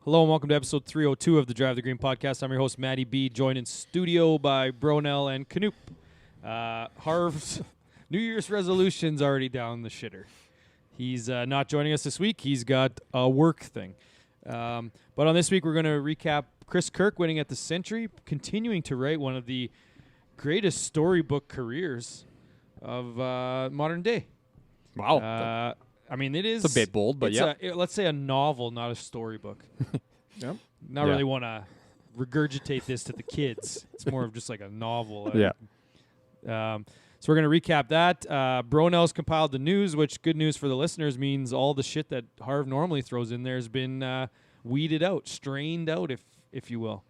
Hello and welcome to episode 302 of the Drive the Green podcast. I'm your host, Matty B, joined in studio by Bronell and Canoop. Harv's New Year's resolution's already down the shitter. He's not joining us this week. He's got a work thing. But on this week, we're going to recap Chris Kirk winning at the Sentry, continuing to write one of the greatest storybook careers of modern day. Wow. I mean, it is... It's a bit bold, but yeah. Let's say a novel, not a storybook. Yep. Not really want to regurgitate this to the kids. It's more of just like a novel. Yeah. So we're going to recap that. Bronell's compiled the news, which, good news for the listeners, means all the shit that Harv normally throws in there has been weeded out, strained out, if you will.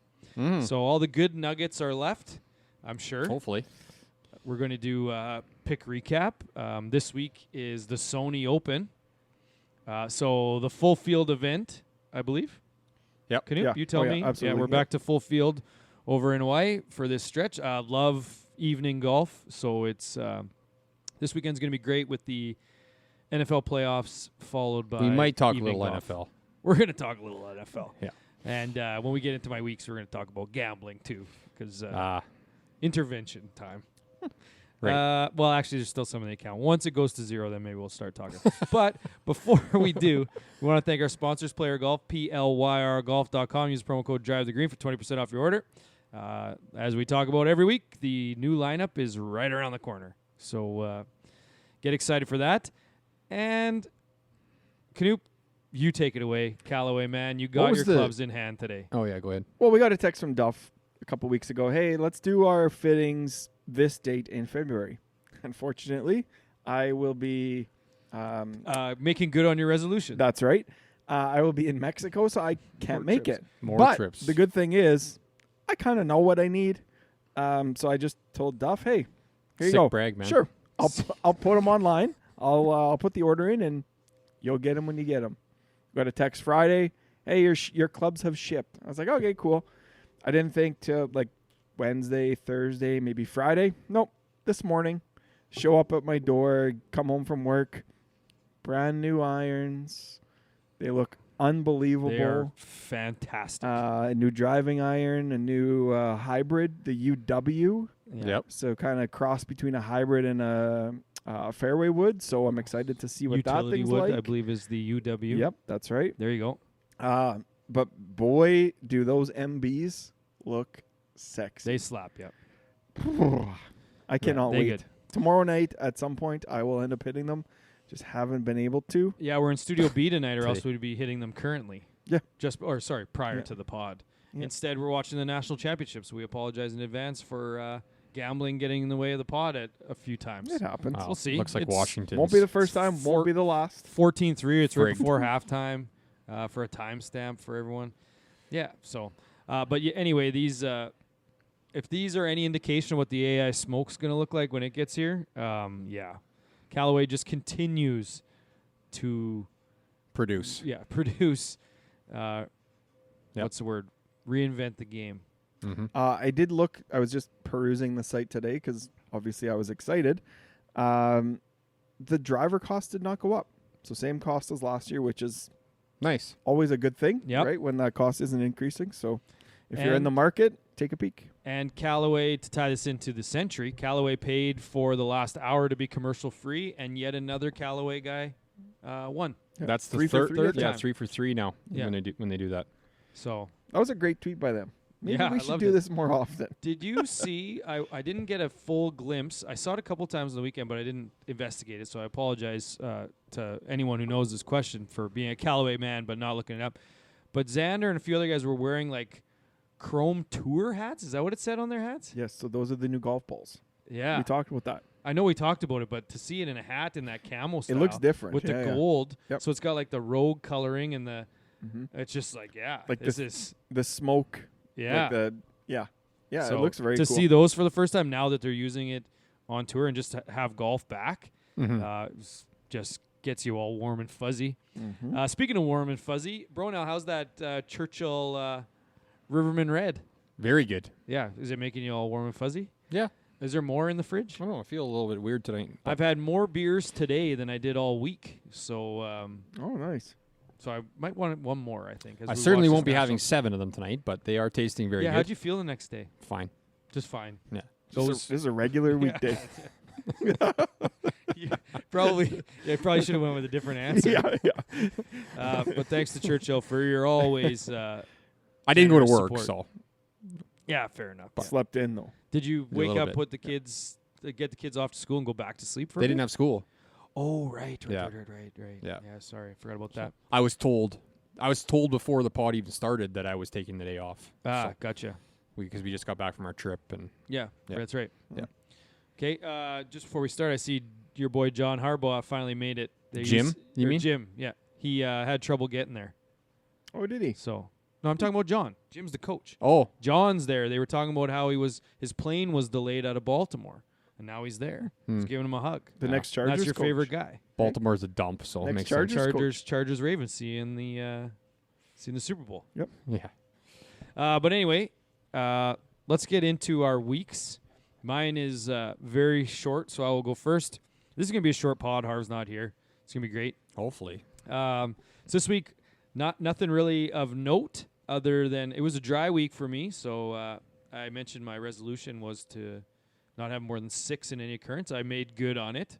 So all the good nuggets are left, I'm sure. Hopefully. We're going to do pick recap. This week is the Sony Open. So the full field event, I believe. Yep. Can you? Yeah. You tell me. Absolutely. Yeah, we're back to full field over in Hawaii for this stretch. Love evening golf. So it's this weekend's going to be great with the NFL playoffs followed by We might talk a evening little golf. NFL. We're going to talk a little NFL. Yeah. And when we get into my weeks, we're going to talk about gambling too, because intervention time. Right. Well, actually, there's still some in the account. Once it goes to zero, then maybe we'll start talking. But before we do, we want to thank our sponsors, Player Golf, PLYRGolf.com. Use promo code DriveTheGreen for 20% off your order. As we talk about every week, the new lineup is right around the corner. So get excited for that. And Canoop, you take it away. Callaway, man. You got your clubs in hand today. Oh, yeah, go ahead. Well, we got a text from Duff a couple weeks ago. Hey, let's do our fittings this date in February. Unfortunately, I will be... Making good on your resolution. That's right. I will be in Mexico, so I can't make trips. it. More but trips. The good thing is, I kind of know what I need. So I just told Duff, hey, here you Sick go. brag, man. Sure. I'll put them online. I'll put the order in, and you'll get them when you get them. Got a text Friday. Hey, your clubs have shipped. I was like, okay, cool. I didn't think to like Wednesday, Thursday, maybe Friday. Nope. This morning, show up at my door, come home from work, brand new irons. They look unbelievable. They are fantastic. A new driving iron, a new hybrid, the UW. Yeah. Yep. So kind of cross between a hybrid and a fairway wood. So I'm excited to see what Utility that thing's wood, like. I believe, is the UW. Yep, that's right. There you go. But boy, do those MBs look sexy. They slap, yep. I cannot they wait. good. Tomorrow night, at some point, I will end up hitting them. Just haven't been able to. Yeah, we're in Studio B tonight, or else Today. we'd be hitting them currently. Yeah. Prior Yeah. to the pod. Yeah. Instead, we're watching the national championships. We apologize in advance for gambling getting in the way of the pod at a few times. It happens. Wow. We'll see. Looks like It's Washington. Won't be the first time. Won't be the last. 14-3. It's right Frigged. before halftime for a timestamp for everyone. Yeah. So, but anyway, these if these are any indication of what the AI smoke's going to look like when it gets here, yeah, Callaway just continues to Produce. produce. What's the word? Reinvent the game. Mm-hmm. I did look. I was just perusing the site today because obviously I was excited. The driver cost did not go up. So same cost as last year, which is Nice. always a good thing, Yep. right? When that cost isn't increasing. So if you're in the market, take a peek. And Callaway, to tie this into the Sentry, Callaway paid for the last hour to be commercial free, and yet another Callaway guy won. Yeah. That's the 3 for third. 3 time. Yeah, 3 for 3 now Yeah. when they do that. So That was a great tweet by them. Maybe Yeah, we I should loved do it. this more often. did you see, I didn't get a full glimpse. I saw it a couple times on the weekend, but I didn't investigate it, so I apologize to anyone who knows this question for being a Callaway man but not looking it up. But Xander and a few other guys were wearing like chrome tour hats. Is that what it said on their hats? Yes, so those are the new golf balls. Yeah. We talked about that. I know we talked about it, but to see it in a hat in that camo style. It looks different. With Yeah, the yeah. gold. Yep. So it's got like the rogue coloring and the, Mhm. it's just like, yeah. Like this this- is, The smoke. yeah. Like yeah, So it looks very to cool. see those for the first time now that they're using it on tour and just to have golf back, Mm-hmm. just gets you all warm and fuzzy. Mhm. Speaking of warm and fuzzy, Bronell, how's that Churchill Riverman Red? Very good. Yeah, is it making you all warm and fuzzy? Yeah. Is there more in the fridge? I don't know. I feel a little bit weird tonight. I've had more beers today than I did all week. So Oh, nice. So I might want one more, I think. as I we certainly watch won't this be having national- 7 of them tonight, but they are tasting very Yeah, good. how'd you feel the next day? Fine. Just fine. Yeah. This is a regular weekday. You probably should have went with a different answer. yeah. But thanks to Churchill for your always. I didn't go to generous work, support. so Yeah, fair enough. Slept in though. Did you A wake little up, bit. put the kids, get the kids off to school, and go back to sleep for? they a didn't bit? have school. Oh, right. Yeah. Yeah. Sorry, I forgot about that. I was told before the pod even started that I was taking the day off. Ah, gotcha. Because we just got back from our trip and Yeah, Yeah. that's right. Yeah. Okay. Just before we start, I see your boy John Harbaugh finally made it. Jim, you mean? Jim? Yeah. He had trouble getting there. Oh, did he? So no, I'm talking about John. Jim's the coach. oh, John's there. They were talking about how his plane was delayed out of Baltimore, and now he's there. He's giving him a hug. The Yeah. next Chargers That's your coach. favorite guy. Baltimore's a dump, so it Next makes Chargers sense. Chargers, Ravens. See you in the Super Bowl. Yeah. But anyway, let's get into our weeks. Mine is very short, so I will go first. This is gonna be a short pod. Harv's not here. It's gonna be great. Hopefully. So this week, nothing really of note other than it was a dry week for me. So I mentioned my resolution was to not have more than 6 in any occurrence. I made good on it.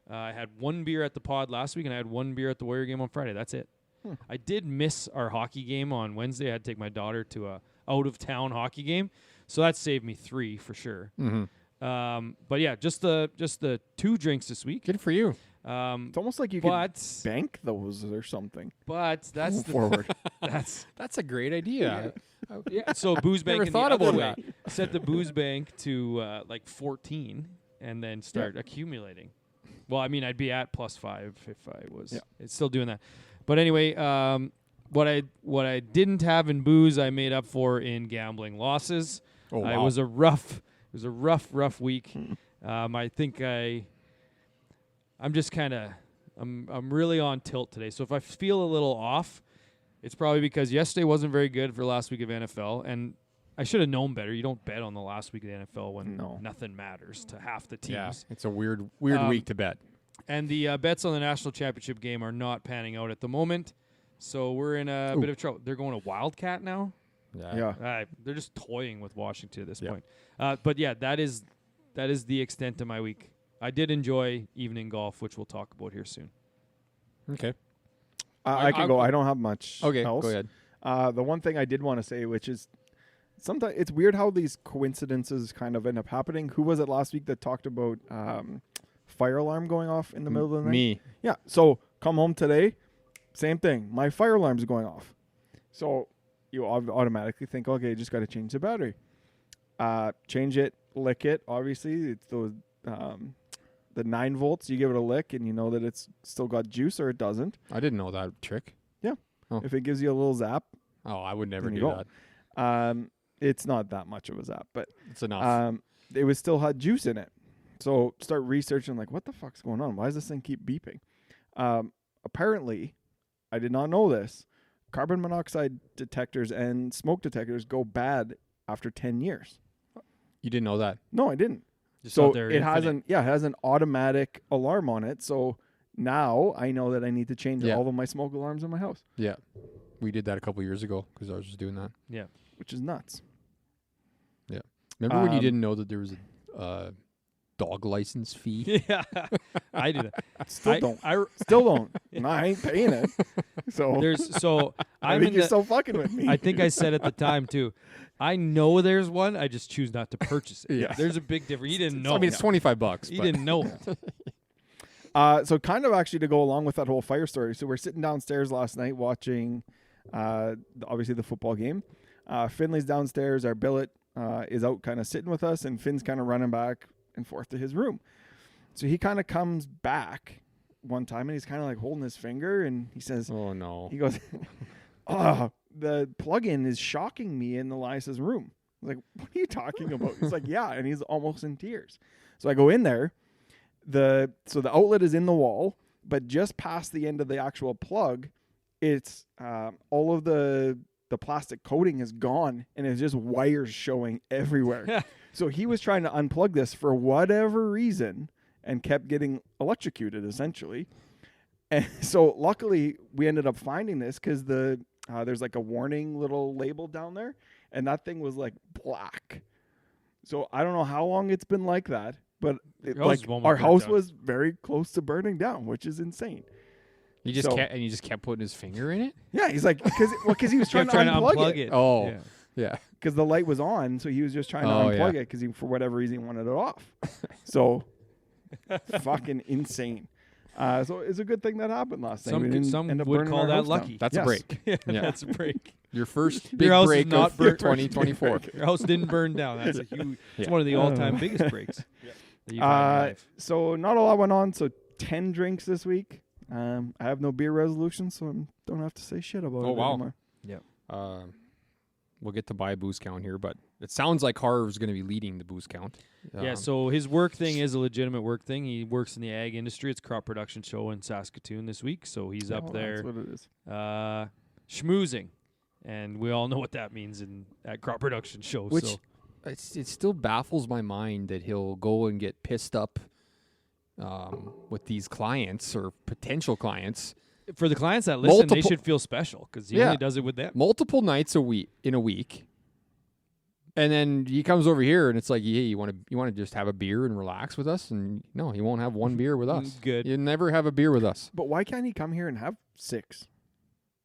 I had 1 beer at the pod last week, and I had 1 beer at the Warrior game on Friday. That's it. I did miss our hockey game on Wednesday. I had to take my daughter to a out-of-town hockey game, so that saved me 3 for sure. Mm-hmm. But yeah, just the 2 drinks this week. Good for you. It's almost like you But could bank those or something. that's Going the forward. that's a great idea. yeah. So booze bank Never in thought the other about way. Set the booze bank to like 14, and then start accumulating. Well, I mean, I'd be at +5 if I was. Yeah. It's still doing that. But anyway, what I didn't have in booze, I made up for in gambling losses. Oh, It wow. was a rough week. I think I'm just kind of I'm really on tilt today. So if I feel a little off, it's probably because yesterday wasn't very good for last week of NFL, and I should have known better. You don't bet on the last week of the NFL when nothing matters to half the teams. Yeah, it's a weird week to bet. And the bets on the national championship game are not panning out at the moment, so we're in a bit of trouble. They're going to Wildcat now. Yeah. They're just toying with Washington at this Yeah. point. But yeah, that is the extent of my week. I did enjoy evening golf, which we'll talk about here soon. Okay. I can go. I don't have much Okay, else. go ahead. The one thing I did want to say, which is sometimes it's weird how these coincidences kind of end up happening. Who was it last week that talked about fire alarm going off in the middle of the night? Me. Yeah. So come home today, same thing. My fire alarm's going off. So you automatically think, okay, just got to change the battery. Change it, lick it. Obviously, it's those the 9 volts. You give it a lick, and you know that it's still got juice or it doesn't. I didn't know that trick. Oh. If it gives you a little zap, Oh, I would never There you do go. that. it's not that much of a zap, but It's enough. it was still had juice in it. So start researching, like, what the fuck's going on? Why does this thing keep beeping? Apparently, I did not know this. Carbon monoxide detectors and smoke detectors go bad after 10 years. You didn't know that. No, I didn't. Just So out there it has infinite. an automatic alarm on it. So now I know that I need to change Yeah. all of my smoke alarms in my house, Yeah. We did that a couple years ago because I was just doing that. which is nuts. Remember when you Um, didn't know that there was a dog license fee? Yeah, I do that. Still don't. Still don't. No, I ain't paying it. So I I'm think in you're the, still fucking with me. I think I said at the time too. I know there's one. I just choose not to purchase it. Yeah. There's a big difference. He didn't know. I mean, it's $25. He but didn't know. So kind of actually to go along with that whole fire story. So we're sitting downstairs last night watching, obviously the football game. Finley's downstairs. Our billet is out kind of sitting with us, and Finn's kind of running back and forth to his room. So he kind of comes back one time, and he's kind of like holding his finger, and he says, Oh, no. he goes, "Oh, the plug-in is shocking me in Elias's room." I was like, "What are you talking about?" He's like, "Yeah," and he's almost in tears. So I go in there. The outlet is in the wall, but just past the end of the actual plug, it's all of the plastic coating is gone, and it's just wires showing everywhere. So he was trying to unplug this for whatever reason and kept getting electrocuted, essentially. And so luckily we ended up finding this because there's like a warning little label down there, and that thing was like black. So I don't know how long it's been like that, but our house was very close to burning down, which is insane. You just kept putting his finger in it? Yeah, he's like, because he was trying to unplug it. Oh, yeah. Because the light was on, so he was just trying to unplug it because for whatever reason he wanted it off. So fucking insane. So it's a good thing that happened last night. Some would call that lucky. That's a break. Yeah, that's a break. Your first big break of 2024. Your house didn't burn down. That's a huge. It's one of the all-time biggest breaks. That you've had in life. So not a lot went on. So 10 drinks this week. I have no beer resolution, so I don't have to say shit about it anymore. Yeah. We'll get to buy booze count here, but it sounds like Harv's going to be leading the booze count. Yeah, so his work thing is a legitimate work thing. He works in the ag industry. It's crop production show in Saskatoon this week, so he's up there. That's what it is. Schmoozing, and we all know what that means at crop production shows. Which so. it still baffles my mind that he'll go and get pissed up with these clients or potential clients. For the clients that listen, they should feel special because he only does it with them. Multiple nights in a week. And then he comes over here and it's like, hey, you want to just have a beer and relax with us? And no, he won't have one beer with us. Good. You never have a beer with us. But why can't he come here and have 6?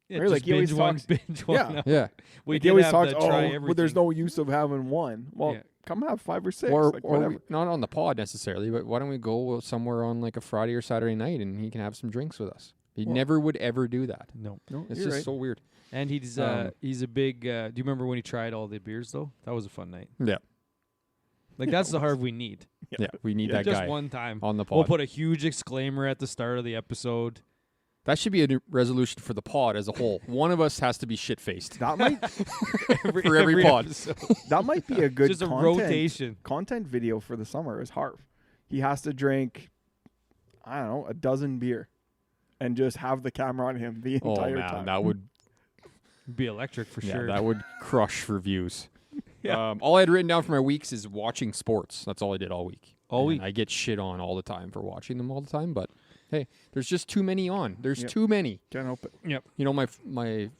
Yeah, right? Like he always talks, binge one. Yeah. We he always talks. Well, there's no use of having one. Well, come have 5 or 6. Or whatever. Not on the pod necessarily, but why don't we go somewhere on like a Friday or Saturday night and he can have some drinks with us? He never would ever do that. No, it's just so weird. And he's a big. Do you remember when he tried all the beers though? That was a fun night. Yeah, like that's the Harv we need. Yeah, we need that just guy one time on the pod. We'll put a huge exclaimer at the start of the episode. That should be a new resolution for the pod as a whole. One of us has to be shit-faced. That might for every pod. That might be a good just a rotation content video for the summer. Is Harv? He has to drink, I don't know, a dozen beer. And just have the camera on him the entire time. That would be electric for sure. That would crush for views. All I had written down for my weeks is watching sports. That's all I did all week. I get shit on all the time for watching them all the time, but hey, there's just too many on. There's too many. Can't help it. Yep. You know, my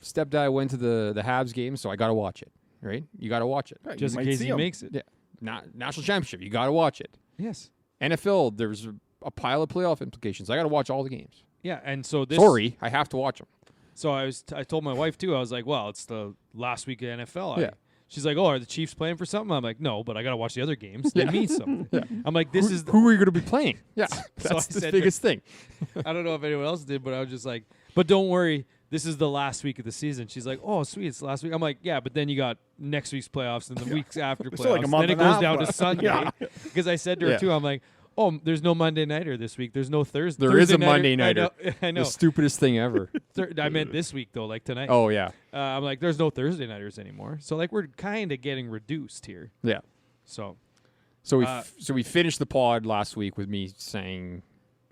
stepdad went to the Habs game, so I got to watch it, right? You got to watch it. Right, just in case he makes it. Yeah. National championship, you got to watch it. Yes. NFL, there's a pile of playoff implications. I got to watch all the games. Yeah, and so this. Sorry, I have to watch them. So I told my wife too. I was like, "Well, it's the last week of NFL." Yeah. She's like, "Oh, are the Chiefs playing for something?" I'm like, "No, but I got to watch the other games. They mean something." Yeah. I'm like, "This is who are you going to be playing?" Yeah, so that's the biggest thing. I don't know if anyone else did, but I was just like, "But don't worry, this is the last week of the season." She's like, "Oh, sweet, it's the last week." I'm like, "Yeah, but then you got next week's playoffs and the weeks after playoffs. like a month then it and a goes down half to Sunday." Because I said to her too, I'm like, "Oh, there's no Monday nighter this week. There's no Thursday. There is a Monday nighter. I know. The stupidest thing ever. I meant this week though, like tonight. Oh yeah. I'm like, there's no Thursday nighters anymore. So like, we're kind of getting reduced here. Yeah. So we finished the pod last week with me saying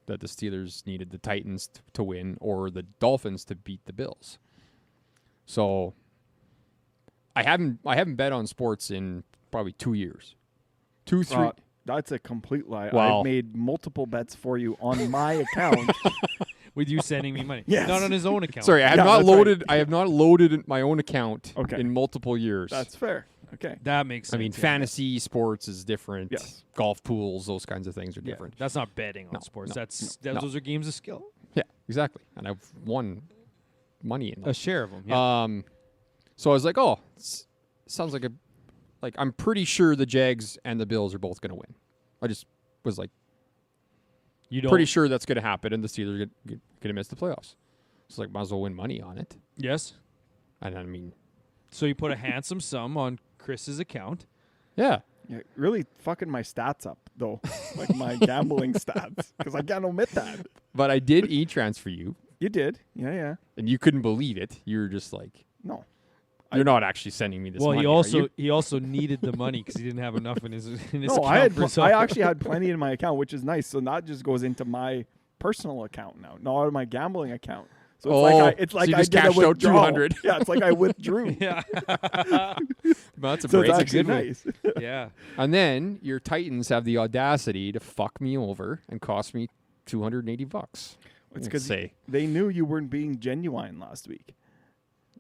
that the Steelers needed the Titans to win or the Dolphins to beat the Bills. So I haven't bet on sports in probably 2 years. 2, 3. That's a complete lie. Wow. I've made multiple bets for you on my account. With you sending me money. Yes. Not on his own account. Sorry, I have not loaded. Right. I have not loaded my own account in multiple years. That's fair. Okay. That makes sense. I mean, fantasy sports is different. Yes. Golf pools, those kinds of things are different. That's not betting on sports. Those are games of skill. Yeah, exactly. And I've won money in them. A share of them. Yeah. So I was like, oh, sounds like I'm pretty sure the Jags and the Bills are both going to win. I just was like, pretty sure that's going to happen, and the Steelers are going to miss the playoffs. So might as well win money on it. Yes. And I mean, so you put a handsome sum on Chris's account. Yeah. Yeah, really fucking my stats up though, like my gambling stats, because I can't omit that. But I did e-transfer you. You did, yeah. And you couldn't believe it. You were just like, no. You're not actually sending me this money. Well, he also needed the money because he didn't have enough in his no, account. I actually had plenty in my account, which is nice. So that just goes into my personal account now, not my gambling account. So it's like so you I just did cashed a out 200. Yeah, it's like I withdrew. Yeah, that's a so break. it's That's a good nice. Yeah. And then your Titans have the audacity to fuck me over and cost me $280. It's Let's because say. they knew you weren't being genuine last week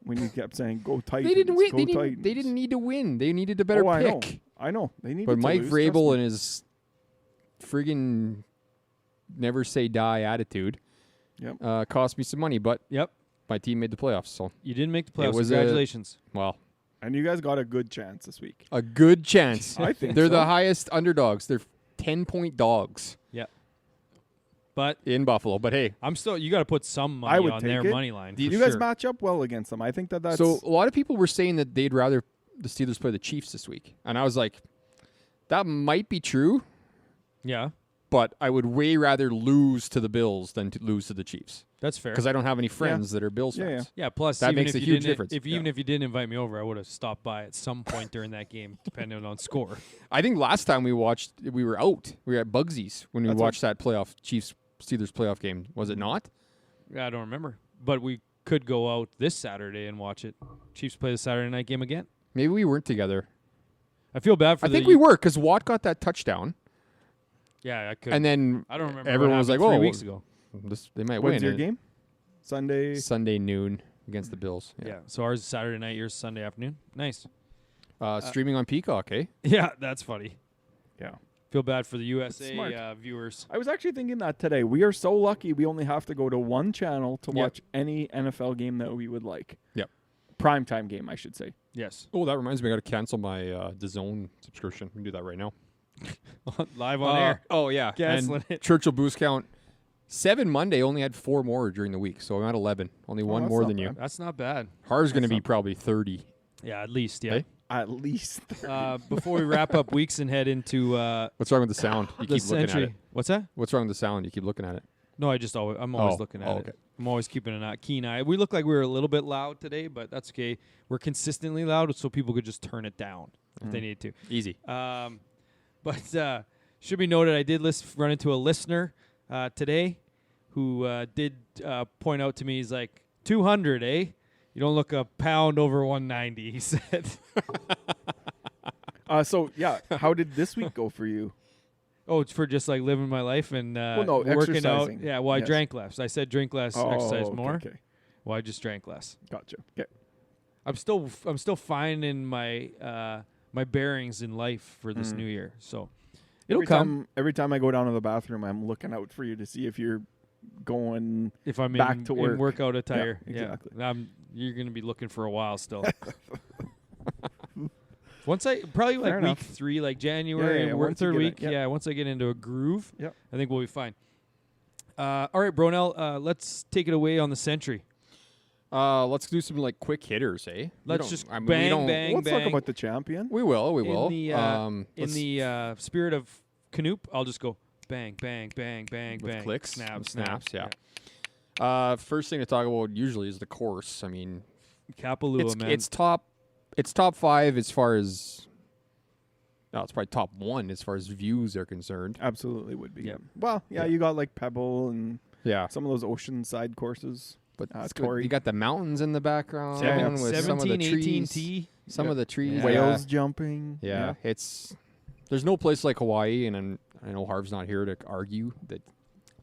when you kept saying "Go Titans." They didn't win. Go They Titans. didn't need to win. They needed a better pick. I know. They needed But to Mike lose, Vrabel trust and me. his friggin' never say die attitude Yep. cost me some money. But Yep. my team made the playoffs. So, You didn't make the playoffs. was Congratulations. well, And you guys got a good chance this week. a good chance. I think They're so. the highest underdogs. They're 10-point dogs Yeah. But in Buffalo. But hey, I'm still. You got to put some money I would on take their it. money line. You for guys sure. match up well against them. I think that's so a lot of people were saying that they'd rather the Steelers play the Chiefs this week. And I was like, that might be true, Yeah, but I would way rather lose to the Bills than to lose to the Chiefs. that's fair. Because I don't have any friends that are Bills Yeah, fans. yeah. Yeah. Plus, That even makes if a you huge didn't- difference. Even if you didn't invite me over, I would have stopped by at some point during that game, depending on score. I think last time we watched, we were out. We were at Bugsy's when we That's what- watched that playoff Chiefs-Steelers playoff game. Was it not? Yeah, I don't remember, but we could go out this Saturday and watch it. Chiefs play the Saturday night game again. Maybe we weren't together. I feel bad for I the. think we were because Watt got that touchdown, Yeah, I could. and then I don't remember. everyone what was like, happened "Oh, 3 weeks ago." they might When's win." your And game? Sunday. Sunday noon against the Bills. Yeah. So ours is Saturday night. Yours is Sunday afternoon. Nice. Streaming on Peacock, eh? Yeah, that's funny. Yeah. Feel bad for the USA Smart. viewers. I was actually thinking that today. We are so lucky we only have to go to one channel to Yep. watch any NFL game that we would like. Yep. Primetime game, I should say. Yes. Oh, that reminds me, I got to cancel my DAZN subscription. We can do that right now. Live on air. Oh yeah, Canceling and it. Churchill boost count. 7 Monday only had 4 more during the week, so I'm at 11. Only one that's more not than you. bad. That's not bad. Harv's going to That's be not- probably 30. Yeah, at least. Yeah. Hey? At least. Before we wrap up weeks and head into What's wrong with the sound? You the keep looking at Sentry. it. What's that? What's wrong with the sound? You keep looking at it. No, I'm always looking at okay. it. I'm always keeping a keen eye. We look like we were a little bit loud today, but that's okay. We're consistently loud, so people could just turn it down if they need to. Easy. But should be noted, I did run into a listener today who did point out to me, he's like, 200, eh? You don't look a pound over 190, he said. So, yeah, how did this week go for you? Oh, it's for just like living my life and no, working out. exercising. Yeah, well, I Yes. drank less. I said drink less, exercise more. Okay. Well, I just drank less. Gotcha. Okay. I'm still finding my my bearings in life for this new year. So it'll come Every time I go down to the bathroom, I'm looking out for you to see if you're going. if I'm back in, to in work. workout attire. Yeah, exactly. You're gonna be looking for a while still. Once I probably like Fair week enough. 3, like January, yeah, and once you third get week. it, yep. Yeah, once I get into a groove, Yep. I think we'll be fine. All right, Bronell, let's take it away on the Sentry. Let's do some like quick hitters, eh? Let's just we bang, don't- bang. Let's talk about the champion. We will. We will. In the in let's- the spirit of Canoop, I'll just go bang, bang, bang, bang, With bang. clicks snaps, and snaps, snaps. yeah. First thing to talk about usually is the course. I mean, Kapalua, man. it's top 5 as far as. No, it's probably top 1 as far as views are concerned. Absolutely would be. Yep. Well, yeah, Yeah. you got like Pebble and Yeah, some of those ocean side courses. but it's good. Tory. You got the mountains in the background Yeah, yeah. with some of the 17, 18 trees. T. Some Yeah. of the trees. Yeah. Whales jumping. Yeah, it's. There's no place like Hawaii, and I know Harv's not here to argue that.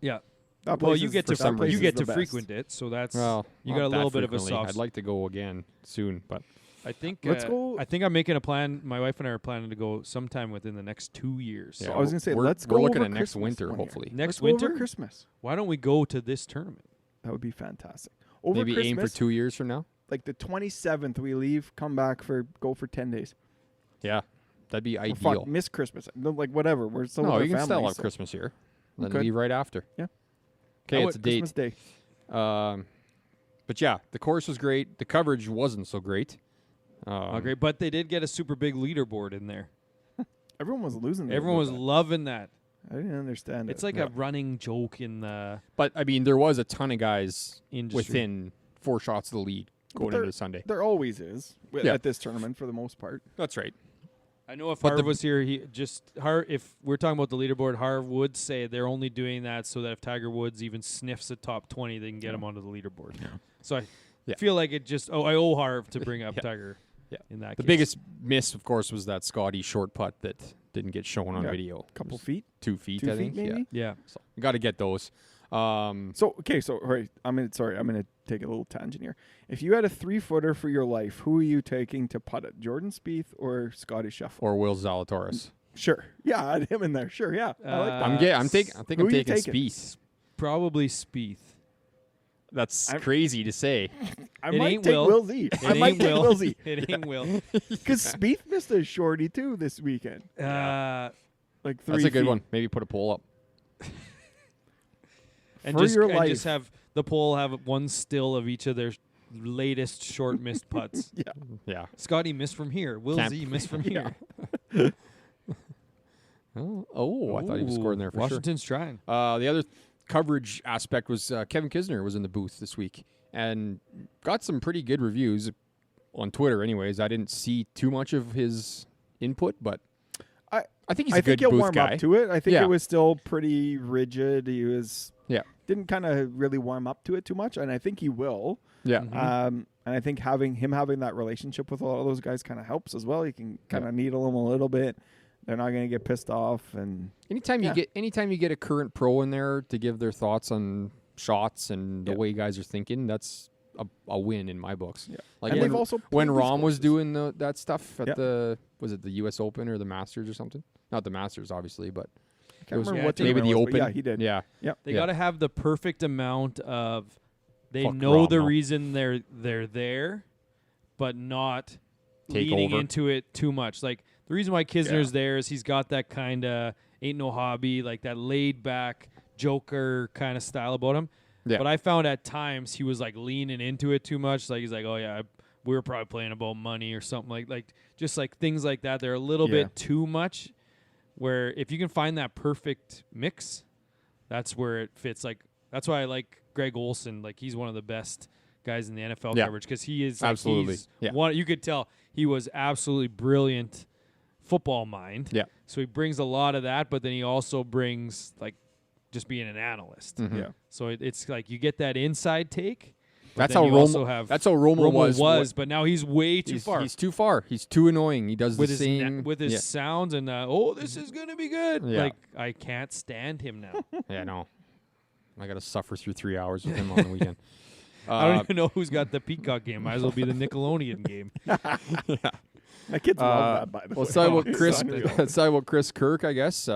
Yeah. That Well, place you is- get for to some places you get the to best. frequent it, so that's Well, you not got a that little bit of a frequently. soft. I'd like to go again soon, but I think Let's go- I think I'm making a plan. My wife and I are planning to go sometime within the next 2 years. So yeah, I was gonna say, we're- let's we're go looking over at next Christmas winter, one year. hopefully. Next Let's go over winter? Christmas. Why don't we go to this tournament? That would be fantastic. Over maybe Christmas, aim for 2 years from now. like the 27th, we leave, come back go for 10 days. Yeah, that'd be Well, fuck, ideal. miss Christmas. No, like whatever. We're still No, with you can our still family, have so Christmas here. Then could. leave right after. Yeah. Okay, Oh, it's a date. Christmas Day. But yeah, the course was great. The coverage wasn't so great. Oh, great! But they did get a super big leaderboard in there. Everyone was losing. Everyone was That. loving that. I didn't understand It's it. like Yeah. a running joke in the But I mean, there was a ton of guys industry. within 4 shots of the lead going there- into Sunday. There always is Yeah. at this tournament for the most part. That's right. I know if But Harv the- was here, if we're talking about the leaderboard, Harv would say they're only doing that so that if Tiger Woods even sniffs a top 20, they can get him onto the leaderboard. So I Yeah. feel like I owe Harv to bring up Yeah. Tiger. Yeah. In that The case. biggest miss, of course, was that Scotty short putt that didn't get shown on Yeah. video. It Couple was feet. 2 feet, 2 I feet think. maybe? Yeah. So you got to get those. So right, I'm gonna take a little tangent here. If you had a 3-footer for your life, who are you taking to putt it? Jordan Spieth or Scotty Scheffler? Or Will Zalatoris. Sure. Yeah, I had him in there. Sure. Yeah, I like that. I'm taking who are you taking taking? Spieth. Probably Spieth. That's crazy to say. I It might ain't take Will. Will Z. I might ain't take Will. Will Z It ain't Will. because Spieth missed a shorty too this weekend. Like 3 That's a good feet. one. Maybe put a poll up. And For just, your and life. just have the poll have one still of each of their latest short missed putts. Yeah. Yeah. Scotty missed from here. Will Can't- Z missed from here. Oh, I thought he was scoring there for Washington's trying. sure. The other coverage aspect was Kevin Kisner was in the booth this week and got some pretty good reviews on Twitter. Anyways, I didn't see too much of his input, but I think he's a good he'll booth warm guy. up to it. I think Yeah. it was still pretty rigid. He was Yeah. didn't kind of really warm up to it too much, and I think he will. Yeah. And I think having that relationship with a lot of those guys kind of helps as well. You can kind of needle them a little bit. They're not going to get pissed off. And Anytime you get a current pro in there to give their thoughts on shots and the way guys are thinking, that's a win in my books. Yeah. Like And when, they've also when played these Rahm was courses. doing that stuff at Yeah. was it the U.S. Open or the Masters or something? Not the Masters, obviously, but I can't remember yeah, what maybe tournament the it was, but Open. Yeah, he did. Yeah. They Yeah. got to have the perfect amount of. They Fuck know Rahm, the though. reason they're there, but not Take leaning over. into it too much. Like the reason why Kisner's there is he's got that kind of ain't no hobby, like that laid back Joker kind of style about him. Yeah. But I found at times he was like leaning into it too much. Like he's like, oh yeah, we were probably playing about money or something like just like things like that. They're a little Yeah. bit too much. Where if you can find that perfect mix, that's where it fits. Like that's why I like Greg Olson. Like he's one of the best guys in the NFL Yeah. coverage because he is like, Absolutely. He's Yeah. one. You could tell he was absolutely brilliant football mind. Yeah. So he brings a lot of that, but then he also brings like just being an analyst. Mhm. Yeah. So it's like you get that inside take. but That's then how you also have Romo was. but now he's way too far. He's too far. He's too annoying. He does with the his same with his sounds and this is gonna be good. Yeah. Like I can't stand him now. Yeah, no. I got to suffer through 3 hours with him on the weekend. I don't even know who's got the Peacock game. Might as well be the Nickelodeon game. My kids love that, by the way. Let's talk about It's Chris. unreal. Let's talk about Chris Kirk. I guess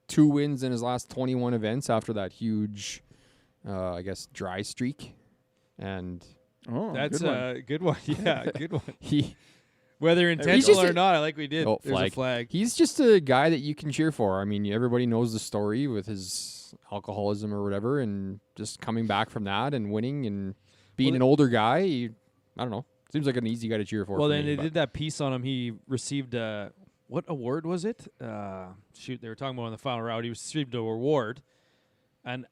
2 wins in his last 21 events after that huge, I guess, dry streak, and Oh, That's good one. a good one. Yeah, good one. he Whether just intentional or a- not, I like we did. Oh, There's a flag. He's just a guy that you can cheer for. I mean, everybody knows the story with his alcoholism or whatever, and just coming back from that and winning and being Well, an older guy. I don't know. Seems like an easy guy to cheer for. Well, for then me, they but- did that piece on him. He received what award was it? Shoot, they were talking about in the final round. He received an award, and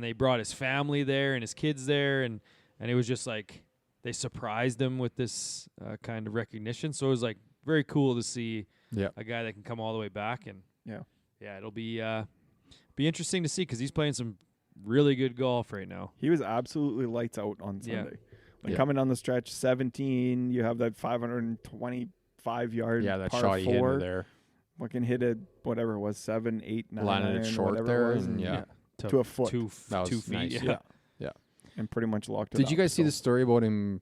they brought his family there and his kids there, and it was just like they surprised him with this kind of recognition. So it was like very cool to see Yeah. a guy that can come all the way back, and Yeah. it'll be interesting to see because he's playing some really good golf right now. He was absolutely lights out on Yeah. Sunday. Like Yeah. coming down the stretch, 17, you have that 525-yard Yeah, that par shot he hit 4. into there. Fucking hit it, whatever it was, 7, 8, 9, Landed it iron, short whatever there, it was, and yeah. to a foot. That was 2 feet. nice. Yeah. Yeah. And pretty much locked it Did up. you guys see so. the story about him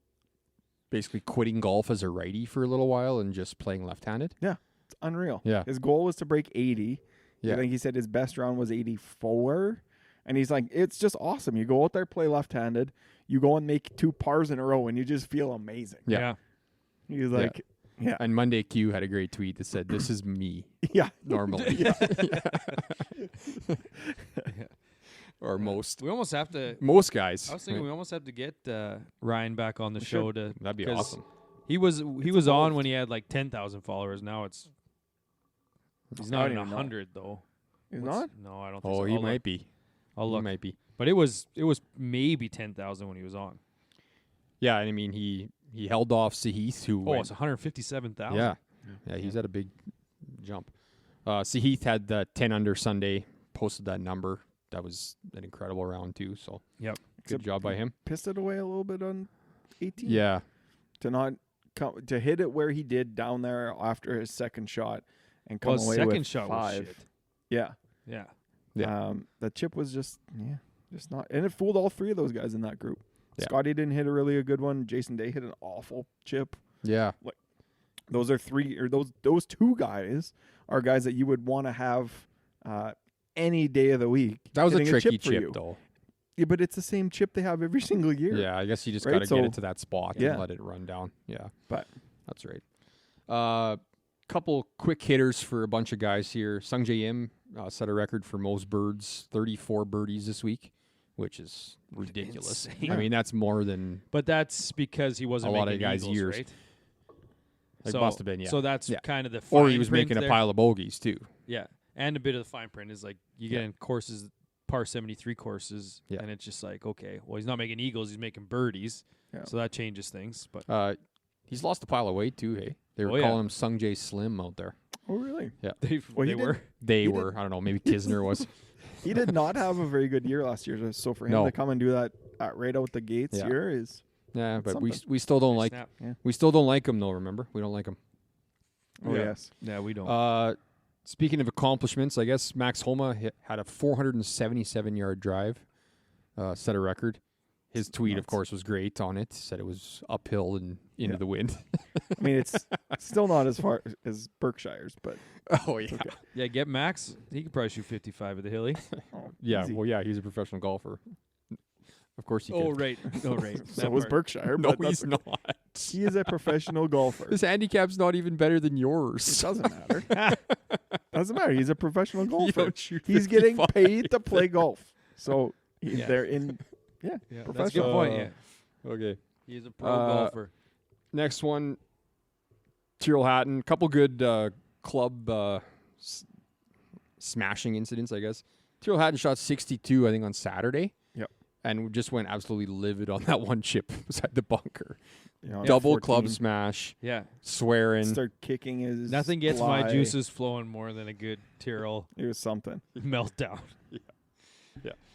basically quitting golf as a righty for a little while and just playing left-handed? It's unreal. Yeah. His goal was to break 80. Yeah. I think he said his best round was 84. And he's like, it's just awesome. You go out there, play left-handed. You go and make 2 pars in a row, and you just feel amazing. Yeah. He's like, yeah. And Monday Q had a great tweet that said, "This is me Yeah. normally." Yeah. Or most have to. guys. I was thinking we almost have to get Ryan back on the We show to. That'd be 'cause awesome. He was on when he had like 10,000 followers. Now he's I not don't in even know. 100 though. He's What's- not? No, I don't think Oh, so. he I'll might look. be. I'll He look. might be. But it was maybe 10,000 when he was on. Yeah, and I mean he held off Sahith, who Oh, went, it's 157,000. yeah, he's at a big jump. Sahith had the 10 under Sunday, posted that number. That was an incredible round too. So Yep. good Except job by him. Pissed it away a little bit on 18. Yeah, To not come to hit it where he did down there after his second shot and come Well, his away second with shot 5. was shit. Yeah. Yeah. Yeah. The chip was just Just not. And it fooled all three of those guys in that group. Yeah. Scotty didn't hit a really good one. Jason Day hit an awful chip. Yeah. Those are those two guys are guys that you would want to have any day of the week. That was a hitting tricky for you. chip, though. Yeah, but it's the same chip they have every single year. Yeah, I guess you just Right, got to so- get it to that spot Yeah. and let it run down. Yeah, But that's right. Couple quick hitters for a bunch of guys here. Sung Jae Im set a record for most birds, 34 birdies this week, which is ridiculous. Insane. I mean, that's more than But that's because he wasn't A lot making of guys' eagles, years. right? it must have been. Yeah, So that's Yeah. kind of the or fine he was print making a there. pile of bogeys too. Yeah, and a bit of the fine print is like you get in courses, par 73 courses, Yeah. and it's just like, okay, well, he's not making eagles, he's making birdies, Yeah. so that changes things. But He's lost a pile of weight too. Hey, they were Oh, yeah. calling him Sung Jae Slim out there. oh really? they Well, he they did- were. They He were. I don't know. Maybe Kisner was. He did not have a very good year last year. So for him No. to come and do that right out the gates Yeah. here is Yeah, but something. we still don't like Snap. we still don't like him though. Remember, we don't like him. oh Yeah. yes. Yeah, we don't. Speaking of accomplishments, I guess Max Homa had a 477-yard drive, set a record. His tweet, of nuts. course, was great on it. Said it was uphill and into Yeah. the wind. I mean, it's still not as far as Berkshire's, but Oh yeah, okay. Yeah, get Max. He could probably shoot 55 at the Hilly. Oh, yeah. easy. Well, yeah, he's a professional golfer. Of course he Oh could. right, oh right. So That was part. Berkshire. No, but that's he's not. He is a professional golfer. His handicap's not even better than It yours. doesn't matter. Doesn't matter. He's a professional You golfer. don't shoot He's getting 55. paid to play golf. So Yeah. they're in. Yeah, Yeah, that's a good professional. point. Yeah, Okay. he's a pro Uh, golfer. Next one, Tyrrell Hatton. Couple good club smashing incidents, I guess. Tyrrell Hatton shot 62, I think, on Saturday. Yep. And just went absolutely livid on that one chip beside the bunker. You know, Double 14, club smash, Yeah, swearing. Start kicking his. nothing gets my fly. juices flowing more than a good Tyrrell It was something. meltdown.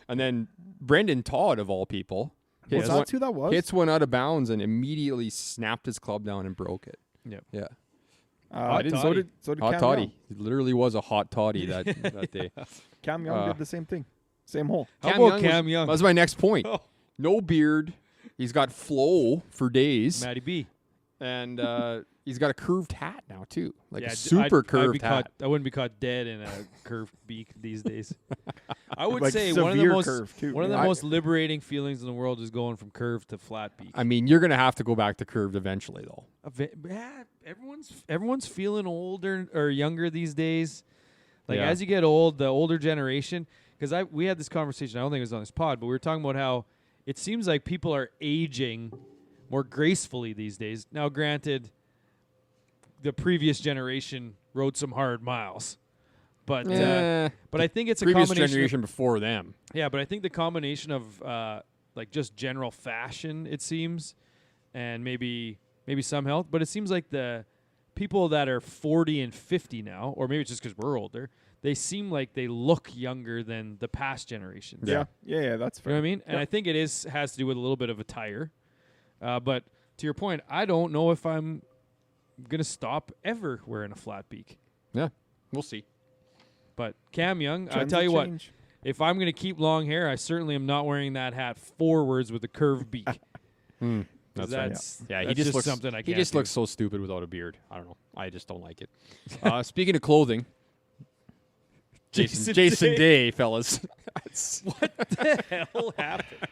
And then Brendan Todd, of all people, Was hits, that one, who that was? hits one out of bounds and immediately snapped his club down and broke it. Yep. Yeah. Hot So toddy. did Hot Cam toddy. Young. It literally was a hot toddy that day. Cam Young did the same thing. Same hole. How about was- Cam Young? That's my next point. Oh. No beard. He's got flow for days. Matty B. And he's got a curved hat now, too. Like Yeah, a super I'd be curved hat. caught, I wouldn't be caught dead in a curved beak these days. I would Like say one of the severe most curve, too. one of the Yeah. most liberating feelings in the world is going from curved to flat beak. I mean, you're going to have to go back to curved eventually, though. Yeah, everyone's feeling older or younger these days. Like Yeah. as you get old, the older generation. Because we had this conversation. I don't think it was on this pod, but we were talking about how it seems like people are aging more gracefully these days. Now, granted, the previous generation rode some hard miles, but I think it's a Previous combination. generation before them. Yeah, but I think the combination of like just general fashion, it seems, and maybe some health. But it seems like the people that are 40 and 50 now, or maybe it's just because we're older, they seem like they look younger than the past generations. Yeah. That's You fair. know what I mean? And Yep. I think it has to do with a little bit of attire. But to your point, I don't know if I'm gonna stop ever wearing a flat beak. Yeah, we'll see. But Cam Young, I'll Trends tell will you what, change. if I'm gonna keep long hair, I certainly am not wearing that hat forwards with a curved beak. 'Cause That's right. that's Yeah, he that's just looks something I He can't just do. looks so stupid without a beard. I don't know. I just don't like it. Speaking of clothing, Jason Day, fellas. What the hell happened?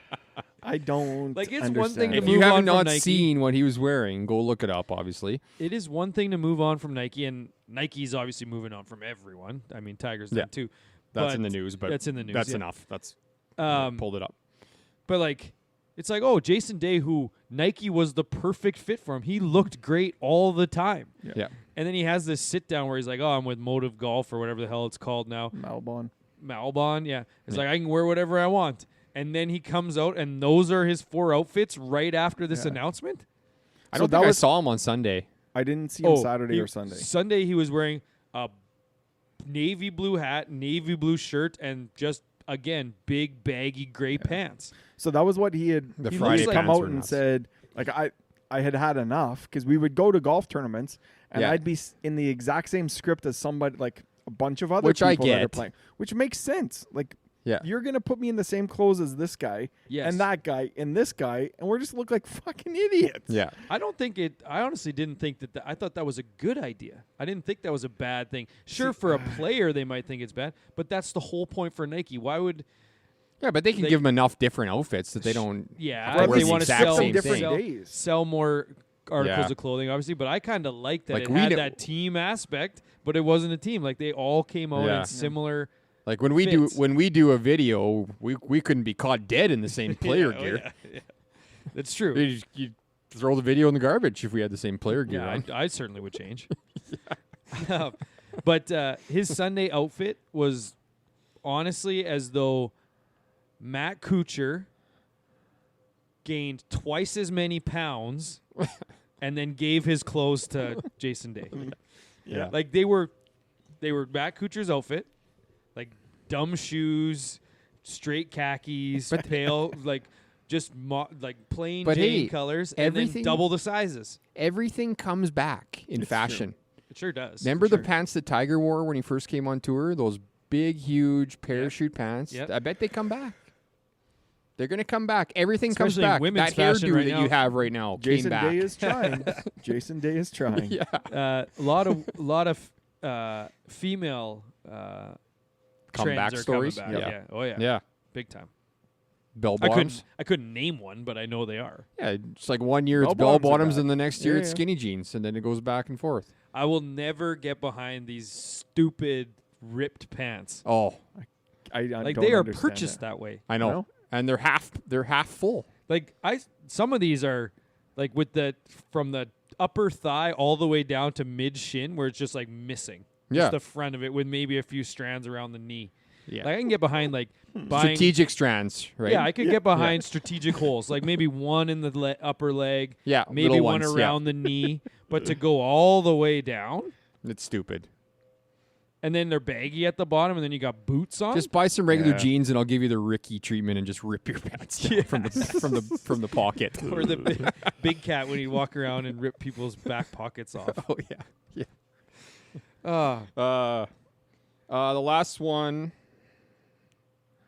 I don't. Like, it's one understand. thing to If move you have on from not Nike. seen what he was wearing, go look it up. Obviously, It is one thing to move on from Nike, and Nike's obviously moving on from everyone. I mean, Tiger's Yeah. done too. that's But in the news. But that's in the news, That's yeah. enough. That's Um, pulled it up. But like, it's like, oh, Jason Day, who Nike was the perfect fit for him. He looked great all the time. Yeah. And then he has this sit down where he's like, oh, I'm with Motive Golf or whatever the hell it's called now. Malbon, yeah. It's Yeah. like, I can wear whatever I want. And then he comes out, and those are his 4 outfits right after this Yeah. announcement. I So don't that think I was- saw him on Sunday. I didn't see him Saturday he- or Sunday. Sunday he was wearing a navy blue hat, navy blue shirt, and just, again, big, baggy gray pants. So that was what he had. The he Friday had come pants out were and nuts. said, like, I had enough because we would go to golf tournaments and Yeah. I'd be in the exact same script as somebody, like a bunch of other Which I people that are get. playing, which makes sense. Like, Yeah. You're gonna put me in the same clothes as this guy Yes. and that guy and this guy, and we're just look like fucking idiots. Yeah. I don't think it. I honestly didn't think that. I thought that was a good idea. I didn't think that was a bad thing. Sure, for a player they might think it's bad, but that's the whole point for Nike. Why would? Yeah, but they can give them enough different outfits that they don't. Yeah, have to if wear they the want to exact sell same different thing. days. sell more articles Yeah. of clothing, obviously. But I kind of like that Like, it we had know- that team aspect, but it wasn't a team. Like they all came out Yeah. in similar. Like when we Fits. do a video, we couldn't be caught dead in the same player Yeah, oh, gear. yeah. That's true. You throw the video in the garbage if we had the same player gear Yeah, on. I certainly would change. But his Sunday outfit was honestly as though Matt Kuchar gained twice as many pounds and then gave his clothes to Jason Day. Yeah. Like they were Matt Kuchar's outfit, like dumb shoes, straight khakis, pale, like just like plain But Jane hey, colors, and then everything- double the sizes. Everything comes back in fashion. It sure does. Remember for the sure. pants that Tiger wore when he first came on tour? Those big, huge parachute pants. Yep. I bet they come back. They're going to come back. Everything comes Especially in back. women's That fashion hairdo right that now. you have right now Jason came back. Day is trying. Jason Day is trying. Yeah. A lot of female Comeback trends are stories? coming back. Yeah. Yeah. Oh yeah. Yeah. Big time. Bell I bottoms. couldn't name one, but I know they are. Yeah, it's like 1 year it's Bell bell bottoms are bottoms, back. and the next year Yeah, it's yeah. skinny jeans, and then it goes back and forth. I will never get behind these stupid ripped pants. Oh, I Like don't they are understand purchased that. that way. I know. No? And they're half full. Like some of these are like with the from the upper thigh all the way down to mid shin where it's just like missing. Yeah. Just the front of it with maybe a few strands around the knee. Yeah. Like I can get behind like buying. Strategic strands, right? Yeah, I could get behind strategic holes, like maybe one in the upper leg, Yeah, maybe little one ones, yeah. around the knee, but to go all the way down, It's stupid. and then they're baggy at the bottom, and then you got boots on. Just buy some regular Yeah. jeans, and I'll give you the Ricky treatment, and just rip your pants down from the pocket. or the big cat when you walk around and rip people's back pockets off. Oh yeah. The last one.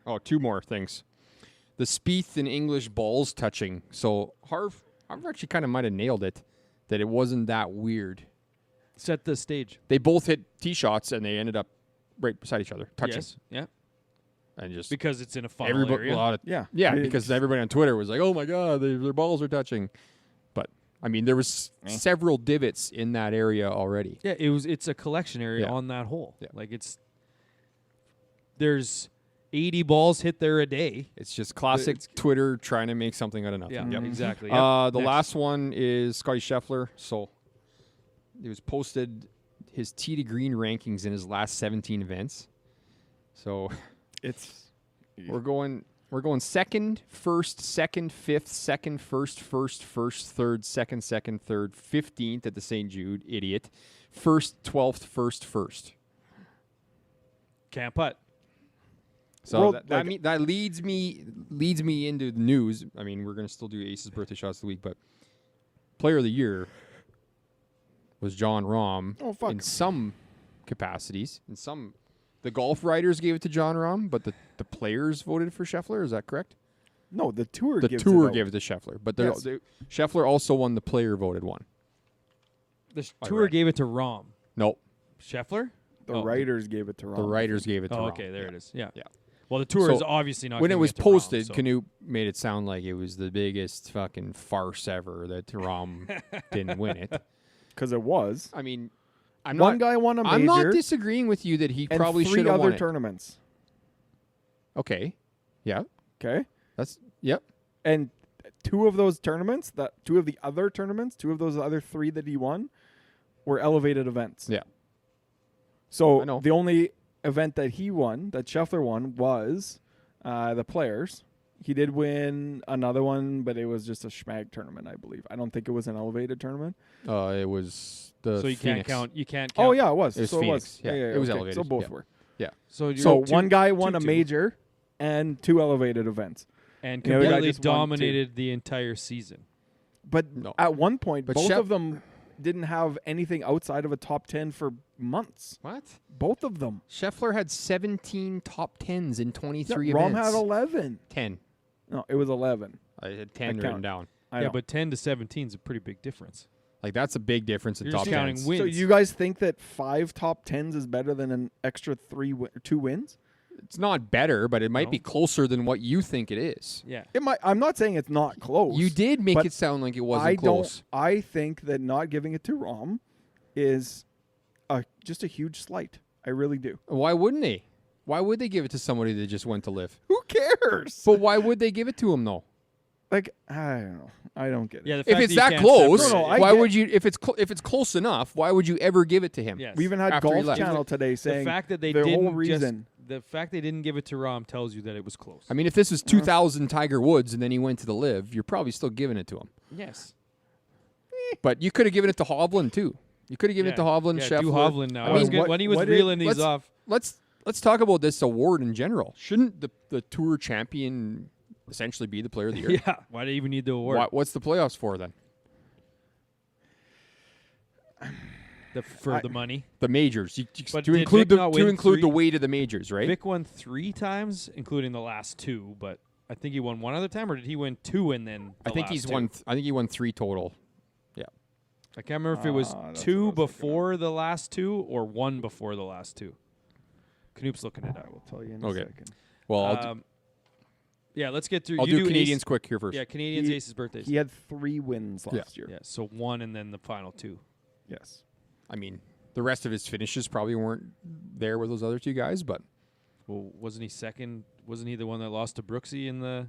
Oh, two more things. The Spieth and English balls touching. So Harv actually kind of might have nailed it, that it wasn't that weird. Set the stage. They both hit tee shots, and they ended up right beside each other, touching, Yes. Yeah. and just Because it's in a funnel everybody. area. Yeah. Because everybody on Twitter was like, "Oh my God, their balls are touching." But I mean, there was several divots in that area already. Yeah, it's a collection area Yeah. on that hole. Yeah. Like there's 80 balls hit there a day. It's just classic Twitter trying to make something out of nothing. Yeah, exactly. Yep. The Next. last one is Scotty Scheffler. So it was posted his tee to green rankings in his last 17 events. So we're going second, first, second, fifth, second, first, third, second, 15th at the St. Jude, idiot. First, 12th, first. Can't putt. So Well, that leads me into the news. I mean, we're going to still do Ace's birthday shots of the week, but player of the year was John Rahm. Oh, fuck. In some capacities, the golf writers gave it to John Rahm, but the players voted for Scheffler. Is that correct? No, the tour. The gives tour it out. gave it to Scheffler, but Yes. Scheffler also won the player voted one. The I tour read. gave it to Rahm. Nope, Scheffler? The Oh. writers gave it to Ron. the writers gave it to Oh, Rahm. okay, there it is. Yeah. Yeah. Well, the tour So, is obviously not When it giving was to Rahm, posted, so- Canute made it sound like it was the biggest fucking farce ever that Rahm didn't win it. Because it was. I mean, One guy won a major. I'm not disagreeing with you that he and probably three should have other won it. tournaments. Okay, yeah, Okay, yep. and two of those other three that he won were elevated events. Yeah. So I know. the only event that he won, that Scheffler won, was the Players. He did win another one, but it was just a schmag tournament, I believe. I don't think it was an elevated tournament. It was the So you Phoenix. can't count. Oh yeah, it was. It was so Phoenix. it was. Yeah, it was okay. elevated. So both Yeah. were. So you're So two- one guy won a two. major and two elevated events. and the other guy completely just won two. dominated the entire season. But No. at one point, But both Sheff- of them didn't have anything outside of a top 10 for months. What? Both of them. Scheffler had 17 top 10s in 23 Rom events. had 11. 10. No, it was 11. I had 10 I written count. down. I Yeah, know. but 10 to 17 is a pretty big difference. Like, that's a big difference in You're top just counting 10s. wins. So you guys think that 5 top 10s is better than an extra 2 wins? It's not better, but it might be closer than what you think it is. Yeah. It might. I'm not saying it's not close. You did make but it sound like it wasn't close. I think that not giving it to Rom is just a huge slight. I really do. Why wouldn't they? Why would they give it to somebody that just went to live? Who cares? But why would they give it to him, though? Like, I don't know. I don't get it. Yeah, the If fact it's that, that you can't close, separate No, it. I why get- would you? If it's close enough, why would you ever give it to him? Yes. We even had After he Golf left. Channel today the saying fact that they their didn't whole reason. the fact they didn't give it to Rom tells you that it was close. I mean, if this was 2000 Tiger Woods and then he went to the live, you're probably still giving it to him. yes. But you could have given it to Hovland too. You could have given it to Hovland, Yeah, Scheffler. do Hovland now. I I was mean, good, when he was what reeling did- these off. Let's talk about this award in general. Shouldn't the Tour champion essentially be the player of the year? Yeah. Why do you even need the award? What's the playoffs for then? For the money. The majors. But To did include Vic not to win include the 3? weight of the majors, right? Vic won 3 times, including the last 2, but I think he won one other time, or did he win 2 and then I think he's won. I think he won 3 total. Yeah. I can't remember if it was that's what I 2 was looking before the last 2 or 1 before the last 2. Knoop's looking it I up. will tell you in a Okay. second. Well, I'll Yeah, let's get through. I'll you do Canadians Ace, quick here first. Yeah, Canadians, He- Ace's birthdays. He had 3 wins last year. Yeah, so 1 and then the final 2. Yes. I mean, the rest of his finishes probably weren't there with those other 2 guys, but Well, wasn't he second? Wasn't he the one that lost to Brooksy in the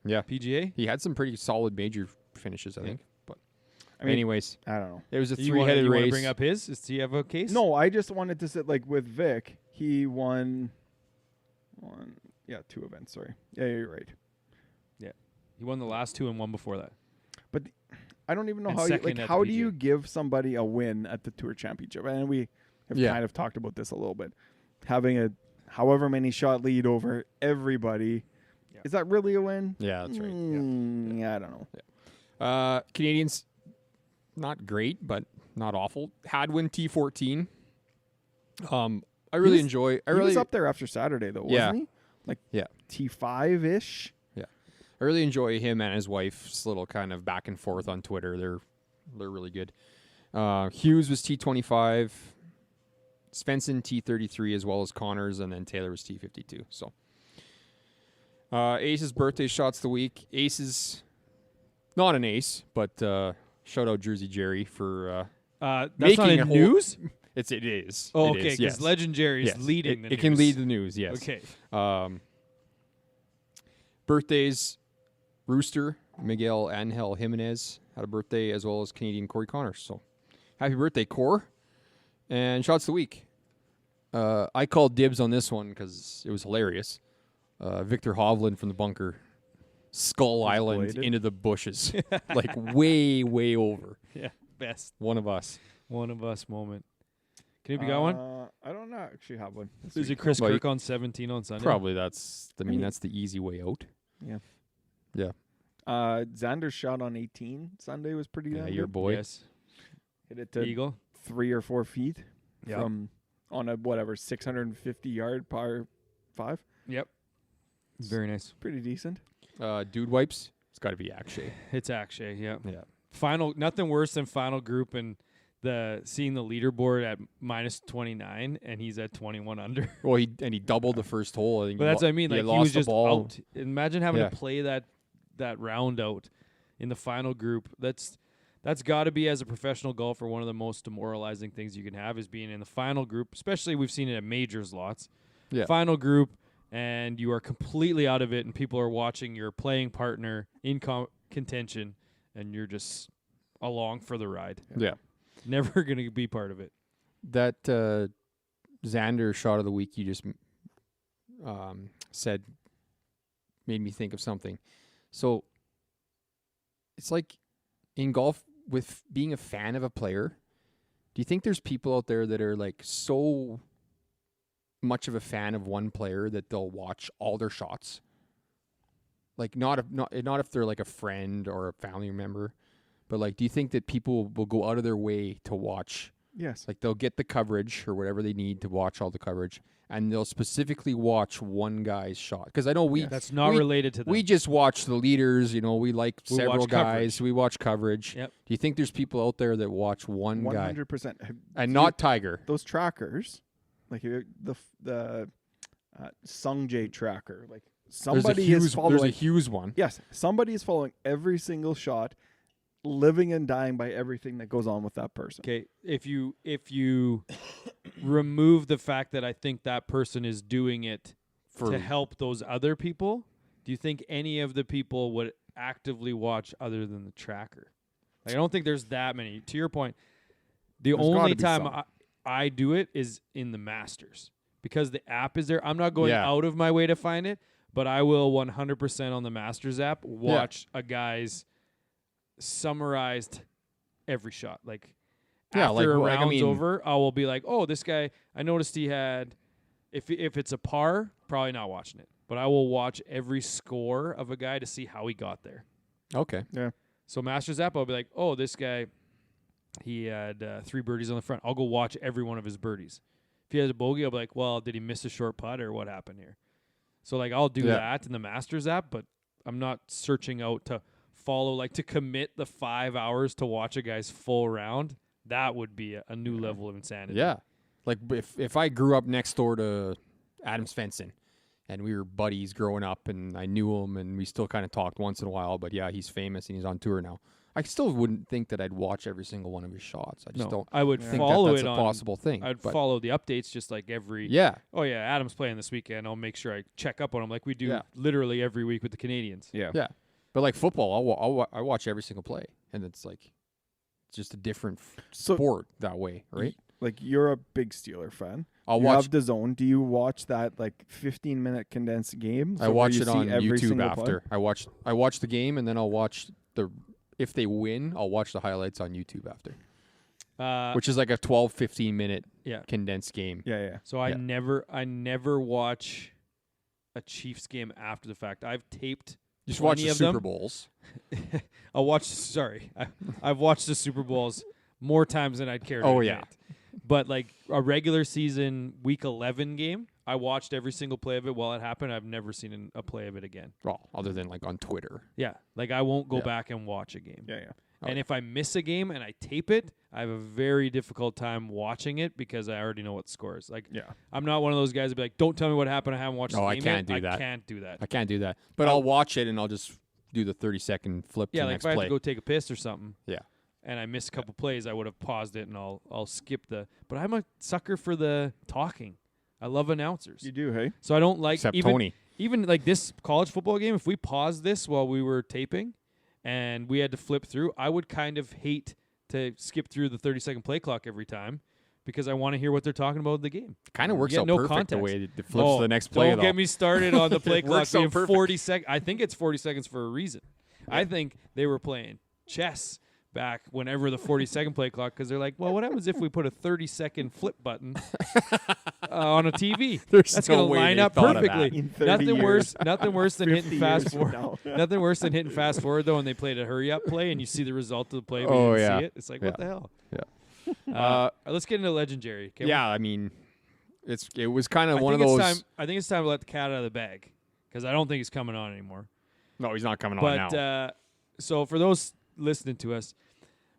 yeah, PGA? he had some pretty solid major finishes, I Yeah. think. But I mean, anyways, I don't know. it was a You wanna three-headed race. bring up his? Does he have a case? No, I just wanted to say, like, with Vic, he won 2 events. Sorry. Yeah, you're right. He won the last 2 and 1 before that. But I don't even know And how second at the how do PGA. you give somebody a win at the Tour Championship? And we have Yeah. kind of talked about this a little bit. Having a however many shot lead over everybody. Yeah. Is that really a win? Yeah, that's right. Yeah, I don't know. Canadians, not great, but not awful. Hadwin T14. I really was- enjoy. He was up there after Saturday though, Yeah. wasn't he? Like Yeah. T5-ish. I really enjoy him and his wife's little kind of back and forth on Twitter. They're really good. Hughes was T25, Svensson T33, as well as Connors, and then Taylor was T52. So Ace's birthday shots the week. Ace is not an ace, but shout out Jersey Jerry for That's making not a in whole- news? it is. Oh, It okay, is, because yes. Legendary is Yes. leading It, the it can news. lead the news, yes. Okay. Birthdays, Rooster, Miguel Angel Jimenez had a birthday, as well as Canadian Corey Connors. So happy birthday, Cor. And shots of the week. I called dibs on this one because it was hilarious. Victor Hovland from the bunker, Skull Island bladed. into the bushes. Like way, way over. Yeah, best. One of us. One of us moment. Knoop, you got one? I don't know. Actually, have one. this Is week. it Chris Well, Kirk on 17 on Sunday? Probably that's, I mean, mean- that's the easy way out. Yeah. Yeah. Xander's shot on 18 Sunday was pretty Yeah, damn your good. boy. Yes. Hit it to Eagle. 3 or 4 feet Yeah. from on a 650-yard par 5. Yep. Very nice. Pretty decent. Dude wipes. It's got to be Akshay. It's Akshay, yeah. Yeah. Final, nothing worse than final group and seeing the leaderboard at minus 29 and he's at 21 under. Well, he doubled the first hole. I think But that's what I mean. Like he lost was the just ball. out. Imagine having Yeah. to play that round out in the final group. That's got to be, as a professional golfer, one of the most demoralizing things you can have is being in the final group. Especially we've seen it at majors lots. Yeah. Final group, and you are completely out of it, and people are watching your playing partner in contention, and you're just along for the ride. Yeah. Never going to be part of it. That Xander shot of the week you just said made me think of something. So it's like in golf, with being a fan of a player, do you think there's people out there that are like so much of a fan of one player that they'll watch all their shots? Like not if they're like a friend or a family member, but like, do you think that people will go out of their way to watch? Yes. Like, they'll get the coverage or whatever they need to watch all the coverage, and they'll specifically watch one guy's shot. Because I know That's not related to them. we just watch the leaders. We like We several watch guys. coverage. We watch coverage. Yep. Do you think there's people out there that watch one guy 100%. and not Tiger? Those trackers, like the Sung Jae tracker, like somebody is following. There's a Hughes one. Yes, somebody is following every single shot, living and dying by everything that goes on with that person. Okay, if you remove the fact that I think that person is doing it to help those other people, do you think any of the people would actively watch other than the tracker? Like, I don't think there's that many. To your point, the There's only gotta be time some. I do it is in the Masters because the app is there. I'm not going Yeah. out of my way to find it, but I will 100% on the Masters app watch a guy's summarized every shot. Like, Yeah, after like, a well, like, I round's mean- over, I will be like, oh, this guy, I noticed he had, if it's a par, probably not watching it. But I will watch every score of a guy to see how he got there. Okay. Yeah. So Masters app, I'll be like, oh, this guy, he had 3 birdies on the front. I'll go watch every one of his birdies. If he has a bogey, I'll be like, well, did he miss a short putt or what happened here? So, like, I'll do that in the Masters app, but I'm not searching out to follow, like, to commit the 5 hours to watch a guy's full round. That would be a new level of insanity. Yeah. Like, if I grew up next door to Adam Svensson and we were buddies growing up and I knew him and we still kind of talked once in a while, but yeah, he's famous and he's on tour now. I still wouldn't think that I'd watch every single one of his shots. I just don't I would think follow that's it a on possible thing. I'd but follow the updates just like every. yeah. Oh yeah, Adam's playing this weekend. I'll make sure I check up on him like we do Yeah. literally every week with the Canadians. Yeah. Yeah. But like football, I watch every single play, and it's like just a different So, sport that way, right? like, you're a big Steeler fan. I'll You watch. have the zone. Do you watch that like 15-minute condensed game? I So where watch you it see on every YouTube single after. play? I watch the game, and then I'll watch if they win, I'll watch the highlights on YouTube after, which is like a 12-15 minute condensed game. Yeah, yeah. So I never watch a Chiefs game after the fact. I've taped. Just watch 20 the of Super them. Bowls. I've watched the Super Bowls more times than I'd care to admit. Yeah. But like a regular season Week 11 game, I watched every single play of it while it happened. I've never seen a play of it again. Well, other than like on Twitter. Yeah, like I won't go back and watch a game. Yeah, yeah. And if I miss a game and I tape it, I have a very difficult time watching it because I already know what the score is. Like, I'm not one of those guys that be like, don't tell me what happened. I haven't watched the game I can't yet. do that. I can't do that. I can't do that. But I'll watch it and I'll just do the 30-second flip to Yeah, the like next if I have play. to go take a piss or something. Yeah. And I miss a couple plays, I would have paused it and I'll skip the. But I'm a sucker for the talking. I love announcers. You do, hey? So I don't like Except even Tony. even like this college football game. If we paused this while we were taping, and we had to flip through, I would kind of hate to skip through the 30-second play clock every time because I want to hear what they're talking about in the game. Kind of works get out no perfect the context. way it flips to the next play. Don't get me started on the play It clock works out being perfect. 40 seconds. I think it's 40 seconds for a reason. I think they were playing chess back whenever the 40-second play clock because they're like, well, what happens if we put a 30-second flip button on a TV? There's That's no going to way line they up thought of that. perfectly. In 30 years. Nothing worse than 50 hitting fast years from forward. now. Nothing worse than hitting fast forward though, when they played a hurry up play and you see the result of the play, but Oh, you didn't yeah. see it. It's like, what the hell? Yeah. Let's get into legendary. Can Yeah, I mean, it was kind of I one of think those. it's time. I think it's time to let the cat out of the bag because I don't think he's coming on anymore. No, he's not coming on But now. so for those listening to us,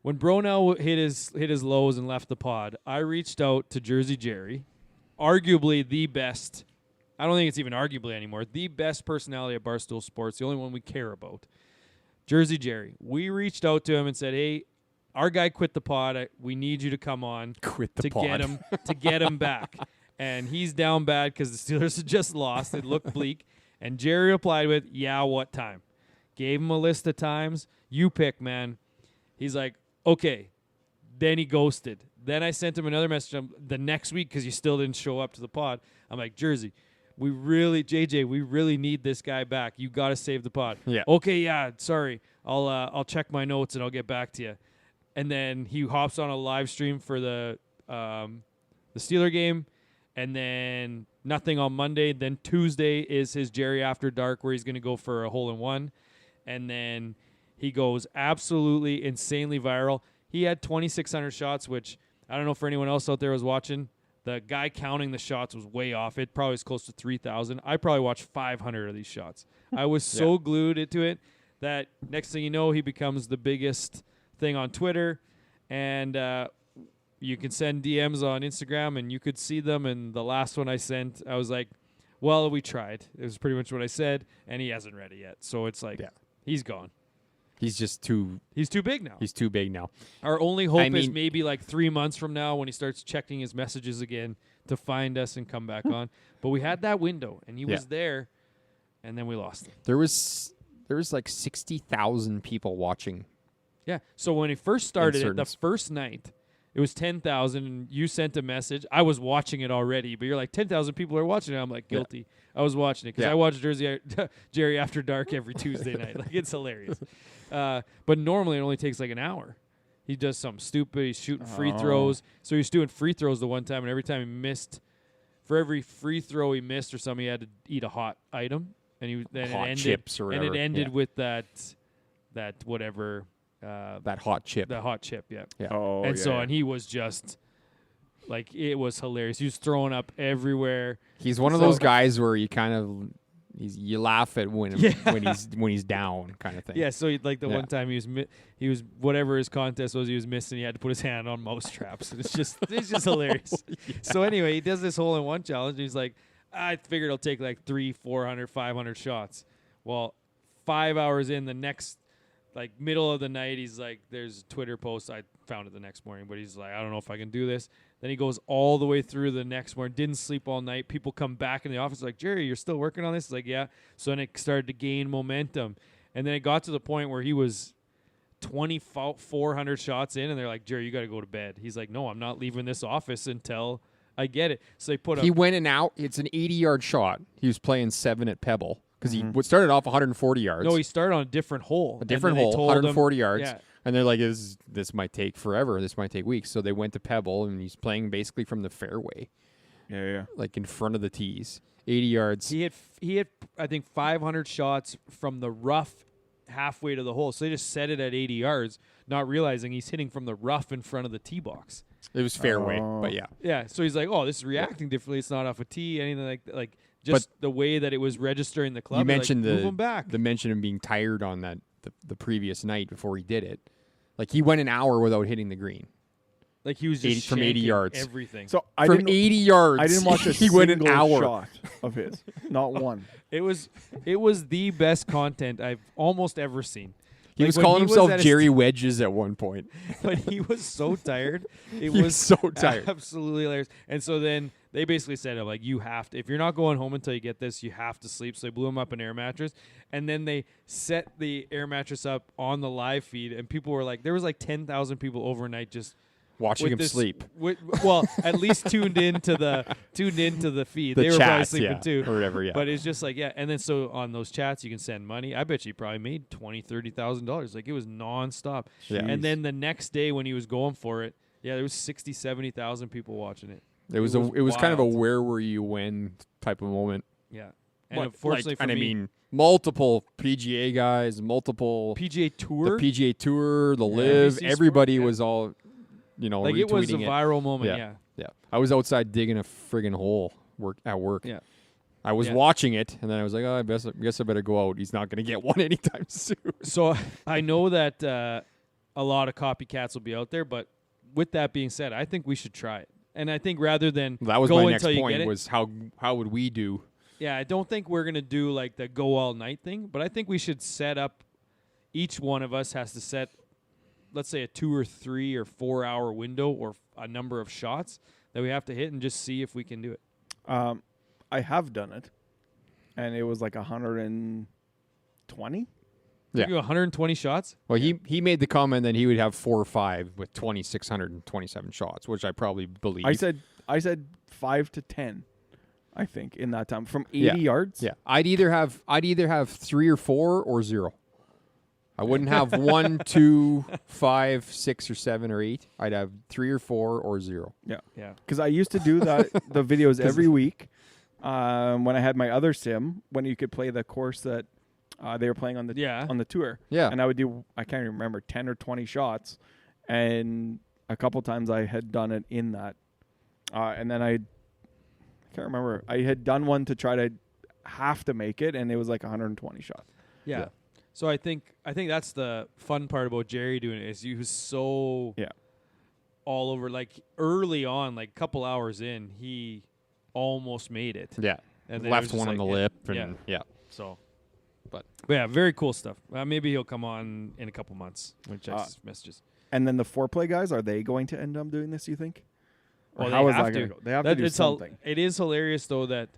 when Bronell hit his lows and left the pod, I reached out to Jersey Jerry, arguably the best. I don't think it's even arguably anymore. The best personality at Barstool Sports, the only one we care about. Jersey Jerry. We reached out to him and said, "Hey, our guy quit the pod. We need you to come on Quit the to pod. get him back." And he's down bad because the Steelers had just lost. It looked bleak. And Jerry replied with, "Yeah, what time?" Gave him a list of times. You pick, man. He's like, okay. Then he ghosted. Then I sent him another message the next week because you still didn't show up to the pod. I'm like, Jersey, we really need this guy back. You got to save the pod. Yeah. Okay, yeah, sorry. I'll check my notes and I'll get back to you. And then he hops on a live stream for the Steeler game, and then nothing on Monday. Then Tuesday is his Jerry After Dark where he's going to go for a hole-in-one. And then He goes absolutely insanely viral. He had 2,600 shots, which I don't know if anyone else out there was watching. The guy counting the shots was way off. It probably was close to 3,000. I probably watched 500 of these shots. I was so glued into it that next thing you know, he becomes the biggest thing on Twitter. And you can send DMs on Instagram, and you could see them. And the last one I sent, I was like, well, we tried. It was pretty much what I said, and he hasn't read it yet. So it's like, he's gone. He's just too... He's too big now. He's too big now. Our only hope is maybe like 3 months from now when he starts checking his messages again to find us and come back on. But we had that window, and he was there, and then we lost him. There was like 60,000 people watching. Yeah. So when he first started it, the first night, it was 10,000, and you sent a message. I was watching it already, but you're like, 10,000 people are watching it. I'm like, guilty. Yeah. I was watching it because I watch Jerry After Dark every Tuesday night. Like, it's hilarious. But normally it only takes like an hour. He does something stupid. He's shooting free throws. So he's doing free throws the one time, and every time he missed, for every free throw he missed or something, he had to eat a hot item. And chips or whatever. And it ended with that whatever. That hot chip. The hot chip, yeah. Oh, and he was just, like, it was hilarious. He was throwing up everywhere. He's one of those guys where you kind of... you laugh at when he's down, kind of thing. Yeah, so one time he was whatever his contest was, he was missing. He had to put his hand on mouse traps. And it's just hilarious. Yeah. So anyway, he does this hole-in-one challenge. And he's like, I figured it'll take like 300, 400, 500 shots. Well, 5 hours in, the next middle of the night, he's like, there's a Twitter post. I found it the next morning, but he's like, I don't know if I can do this. Then he goes all the way through the next morning, didn't sleep all night. People come back in the office like, Jerry, you're still working on this? He's like, yeah. So then it started to gain momentum. And then it got to the point where he was 2,400 shots in, and they're like, Jerry, you got to go to bed. He's like, no, I'm not leaving this office until I get it. So they put He went and out. It's an 80-yard shot. He was playing 7 at Pebble because he started off 140 yards. No, he started on a different hole. A different hole, 140 yards. Yeah. And they're like, this might take forever. This might take weeks. So they went to Pebble, and he's playing basically from the fairway. Yeah. Like in front of the tees. 80 yards. He had I think 500 shots from the rough halfway to the hole. So they just set it at 80 yards, not realizing he's hitting from the rough in front of the tee box. It was fairway, but yeah. Yeah, so he's like, oh, this is reacting differently. It's not off a tee, anything like just the way that it was registering the club. You mentioned move him back. the mention of being tired on that the previous night before he did it. Like, he went an hour without hitting the green. Like, he was just from 80 yards. Everything. So from 80 yards. I didn't watch a he went an hour shot of his. Not one. It was the best content I've almost ever seen. He was calling himself Jerry Wedges at one point. But he was so tired. He was so tired. Absolutely hilarious. And so then they basically said, like, you have to, if you're not going home until you get this, you have to sleep. So they blew him up an air mattress. And then they set the air mattress up on the live feed. And people were like, there was like 10,000 people overnight just watching him sleep. Well, at least tuned into the feed. They were probably sleeping too, or whatever. Yeah, but it's just like and then so on those chats you can send money. I bet you probably made $20,000-$30,000. Like, it was nonstop. Yeah. And then the next day when he was going for it, there was 60,000-70,000 people watching it. It was kind of a where were you when type of moment. Yeah, and unfortunately for me, I mean, multiple PGA guys, multiple PGA Tour, the PGA Tour, the Live, everybody was all. Like, it was a viral moment. Yeah. I was outside digging a friggin' hole at work. Yeah. I was watching it, and then I was like, oh, I guess I better go out. He's not going to get one anytime soon. So I know that a lot of copycats will be out there, but with that being said, I think we should try it. And I think rather than that was go my next until point you get was how would we do? Yeah, I don't think we're going to do like the go all night thing, but I think we should set up. Each one of us has to set, let's say, a 2 or 3 or 4 hour window or a number of shots that we have to hit and just see if we can do it. I have done it, and it was like 120. Yeah, 120 shots. Well, he made the comment that he would have 4 or 5 with 2,627 shots, which I probably believe. I said 5 to 10. I think in that time from 80 yards. Yeah, I'd either have 3 or 4 or 0. I wouldn't have 1, 2, 5, 6, or 7 or 8. I'd have 3 or 4 or 0. Yeah. Because I used to do the videos every week when I had my other sim, when you could play the course that They were playing on the tour. Yeah. And I would do, I can't even remember, 10 or 20 shots. And a couple times I had done it in that. And then I can't remember. I had done one to try to have to make it, and it was like 120 shots. Yeah. So I think that's the fun part about Jerry doing it is he was so all over. Like early on, like a couple hours in, he almost made it. Yeah. And then left one on the lip. And So, but yeah, very cool stuff. Maybe he'll come on in a couple months when he checks his messages. And then the foreplay guys, are they going to end up doing this, you think? Or Well, how they is have that to. going to go? They have to do something. It is hilarious, though, that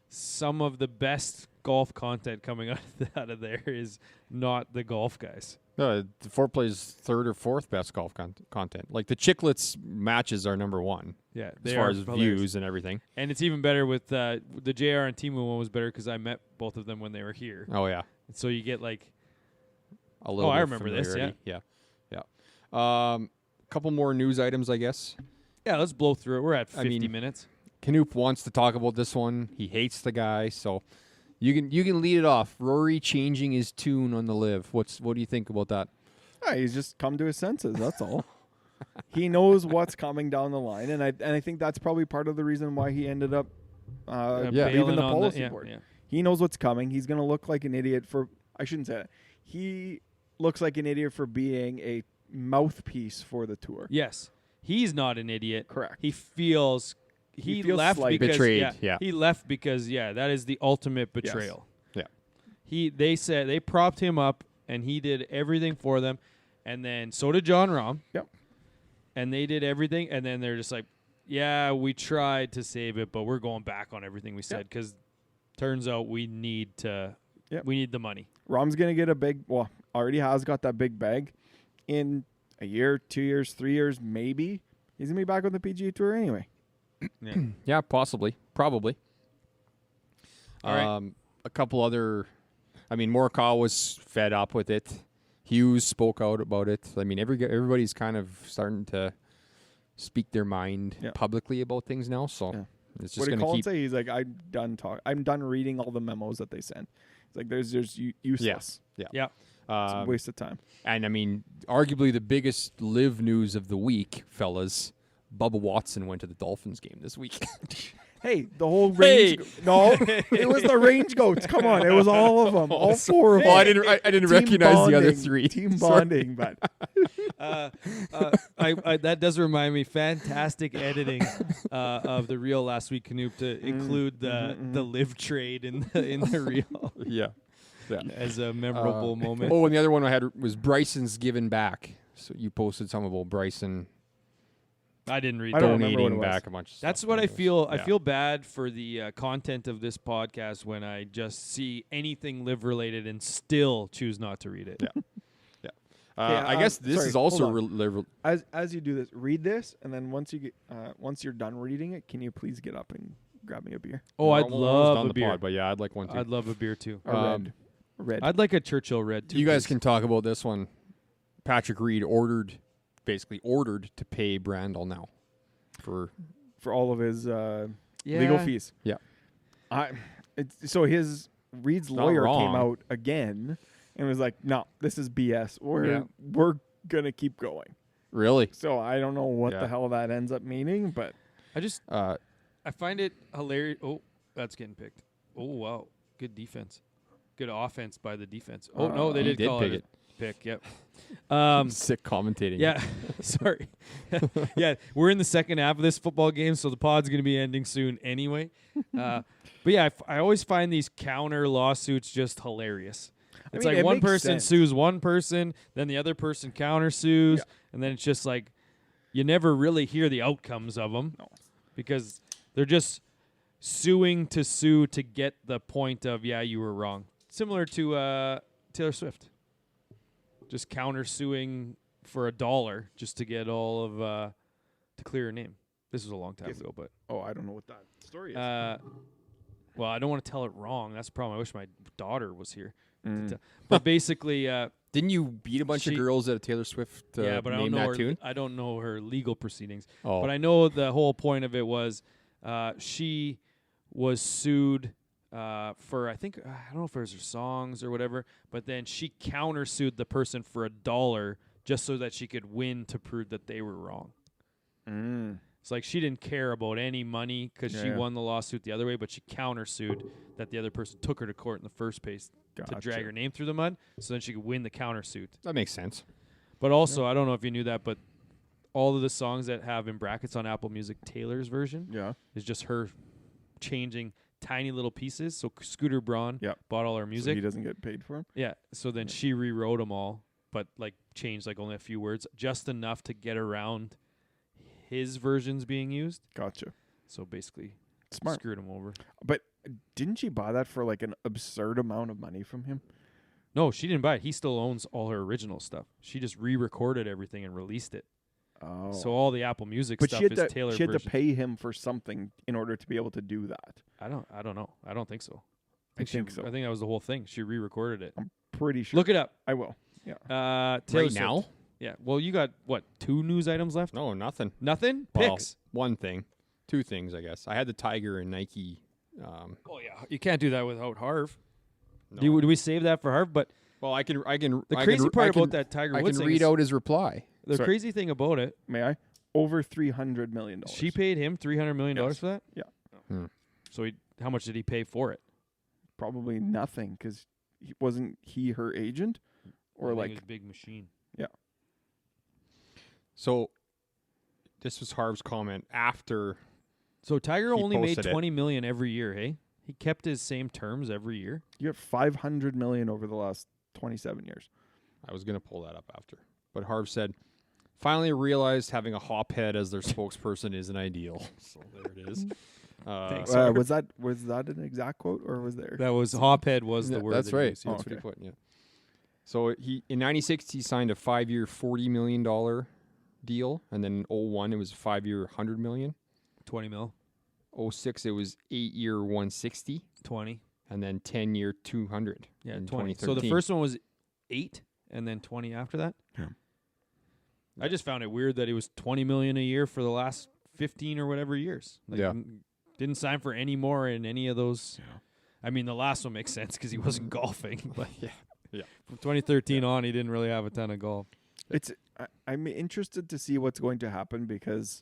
some of the best golf content coming out of there is not the golf guys. the Foreplay's third or fourth best golf content. Like the Chicklets matches are number one. Yeah, as far as views and everything. And it's even better with the JR and Timu one was better because I met both of them when they were here. Oh yeah. So you get like a little. I bit remember this. Yeah. Couple more news items, I guess. Yeah, let's blow through it. We're at 50 minutes. Canoop wants to talk about this one. He hates the guy, so you can lead it off. Rory changing his tune on the live. What do you think about that? He's just come to his senses. That's all. He knows what's coming down the line, and I think that's probably part of the reason why he ended up leaving the policy board. Yeah. He knows what's coming. He's going to look like an idiot for. I shouldn't say that. He looks like an idiot for being a mouthpiece for the tour. Yes, he's not an idiot. Correct. He feels left slighted. because betrayed. Yeah. He left because that is the ultimate betrayal. Yes. They said they propped him up and he did everything for them, and then so did John Rahm. Yep. And they did everything, and then they're just like, yeah, we tried to save it, but we're going back on everything we said because turns out we need the money. Rahm's going to get a big, already has got that big bag in a year, 2 years, 3 years, maybe. He's going to be back on the PGA Tour anyway. Yeah. Yeah, possibly. Probably. All right. A couple other, Morikawa was fed up with it. Hughes spoke out about it. Everybody's kind of starting to speak their mind publicly about things now. So it's just going to keep. Say? He's like, I'm done reading all the memos that they send. It's like there's useless. Yeah. It's a waste of time. And arguably the biggest live news of the week, fellas. Bubba Watson went to the Dolphins game this week. Hey, the whole range. No, it was the range goats. Come on, it was all of them, all four of them. Well, I didn't recognize the other three. Team bonding, but that does remind me. Fantastic editing of the reel last week, Canoop, to include the live trade in the reel. Yeah. As a memorable moment. Oh, and the other one I had was Bryson's giving back. So you posted some about Bryson. I didn't read. Donating back a bunch of stuff. That's what I feel. I feel bad for the content of this podcast when I just see anything live related and still choose not to read it. Yeah. I guess this is also as you do this, read this, and then once you're done reading it, can you please get up and grab me a beer? Oh, I'd love a beer. Pod, but yeah, I'd like one too. I'd love a beer too. Red. I'd like a Churchill Red too. You guys can talk about this one. Patrick Reed ordered to pay Brandel now for all of his legal fees. Yeah. So Reed's lawyer came out again and was like, "No, this is BS. We're gonna keep going." Really? So I don't know what the hell that ends up meaning, but I just I find it hilarious. Oh, that's getting picked. Oh wow, good defense, good offense by the defense. Oh no, they did call it. Pick, yep. Sick commentating. Yeah, sorry. Yeah, we're in the second half of this football game, so the pod's going to be ending soon anyway. But yeah, I always find these counter lawsuits just hilarious. It's like one person sues one person, then the other person counter sues, and then it's just like you never really hear the outcomes of them because they're just suing to sue to get the point of, you were wrong. Similar to Taylor Swift. Just counter-suing for $1 just to get all of to clear her name. This was a long time ago, but I don't know what that story is. Well, I don't want to tell it wrong. That's the problem. I wish my daughter was here. But basically, didn't you beat a bunch of girls at a Taylor Swift but name that tune? I don't know her legal proceedings. Oh. But I know the whole point of it was she was sued for, I think, I don't know if it was her songs or whatever, but then she countersued the person for $1 just so that she could win to prove that they were wrong. It's like she didn't care about any money because she won the lawsuit the other way, but she countersued that the other person took her to court in the first place to drag her name through the mud, so then she could win the countersuit. That makes sense. But also, I don't know if you knew that, but all of the songs that have in brackets on Apple Music Taylor's version is just her changing tiny little pieces. So Scooter Braun bought all her music. So he doesn't get paid for them? Yeah. So then she rewrote them all, but like changed like only a few words, just enough to get around his versions being used. Gotcha. So basically Smart. screwed him over. But didn't she buy that for like an absurd amount of money from him? No, she didn't buy it. He still owns all her original stuff. She just re-recorded everything and released it. Oh. So all the Apple Music But stuff she had, is Taylor she had to version. pay him for something in order to be able to do that. I don't know. I don't think so. I think so. I think that was the whole thing. She re-recorded it. I'm pretty sure. Look it up. I will. Yeah. Taylor Right Swift. now? Yeah. Well, you got, what, 2 news items left? No, nothing. Nothing? Well, Picks. one thing. 2 things, I guess. I had the Tiger and Nike. Oh, yeah. You can't do that without Harv. No. Do we save that for Harv? But Well, I can. the crazy part about that Tiger I Woods can thing read is out his reply. the Sorry. crazy thing about it, May I? Over $300 million. she paid him $300 million Yes. for that? Yeah. So how much did he pay for it? Probably nothing because wasn't he her agent? Or I think like, it was a big machine. So, this was Harv's comment after. So Tiger He only made posted it. $20 million every year, hey? He kept his same terms every year. you have $500 million over the last 27 years. I was going to pull that up after. But Harv said, finally realized having a hophead as their spokesperson isn't ideal. So, there it is. Thanks. Was that an exact quote or was there? That was Hophead was the word. That's that he right. used. That's Oh, what he okay. put, yeah. So, in 96, he signed a 5-year, $40 million deal. And then in 01, it was a 5-year, $100 million. 20 mil. 06, it was 8-year, 160. 20. And then 10-year, 200. Yeah, in 20. So 2013. the first one was 8 and then 20 after that? Yeah. I just found it weird that it was 20 million a year for the last 15 or whatever years. Like, Yeah. Didn't sign for any more in any of those. Yeah. I mean, the last one makes sense because he wasn't golfing. But Yeah. From 2013 on, he didn't really have a ton of golf. I'm interested to see what's going to happen because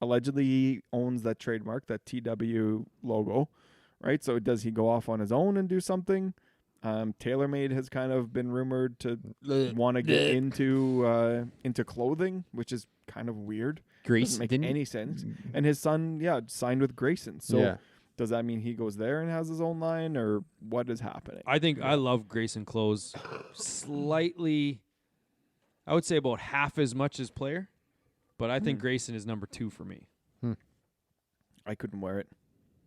allegedly he owns that trademark, that TW logo, right? So does he go off on his own and do something? TaylorMade has kind of been rumored to want to get into clothing, which is kind of weird. Grace Doesn't make any sense. And his son, signed with Grayson. So does that mean he goes there and has his own line, or what is happening? I think I love Grayson Close slightly, I would say about half as much as Player, but I think Grayson is number 2 for me. I couldn't wear it.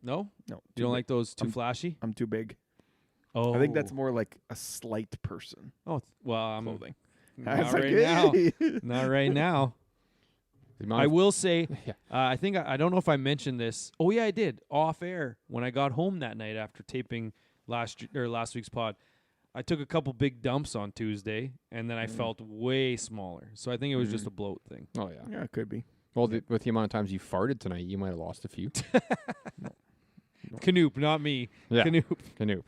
No? No. You don't like those too flashy? I'm too big. Oh. I think that's more like a slight person. Oh, well, I'm Clothing. not It's like, right now. hey. Not right now. The amount I of- will say, Yeah. I think I don't know if I mentioned this. Oh yeah, I did off air when I got home that night after taping last week's pod. I took a couple big dumps on Tuesday, and then I felt way smaller. So I think it was just a bloat thing. Oh, yeah. Yeah, it could be. Well, with the amount of times you farted tonight, you might have lost a few. Canoop, not me. Yeah. Canoop. Canoop.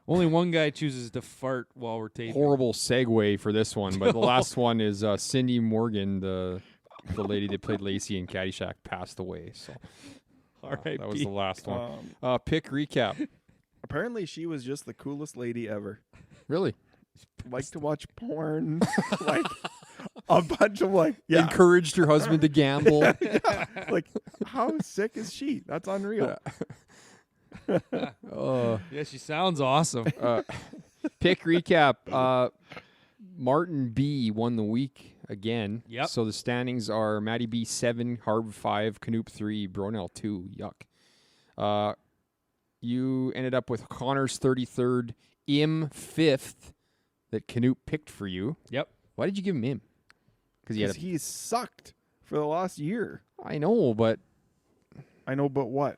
Only one guy chooses to fart while we're taping. Horrible segue for this one, but the last one is Cindy Morgan, the lady that played Lacey in Caddyshack, passed away. So R.I.P. that was the last one. Pick recap. Apparently, she was just the coolest lady ever. Really? Like to watch porn, like a bunch of Encouraged her husband to gamble. like how sick is she? That's unreal. Yeah, she sounds awesome. Pick recap. Martin B won the week again. Yep. So the standings are Matty B 7, Harv 5, Canoop 3, Bronell 2. Yuck. You ended up with Connor's 33rd, Im 5th that Canoop picked for you. Yep. Why did you give him Im? Because Because he sucked for the last year. I know, but I know, but what?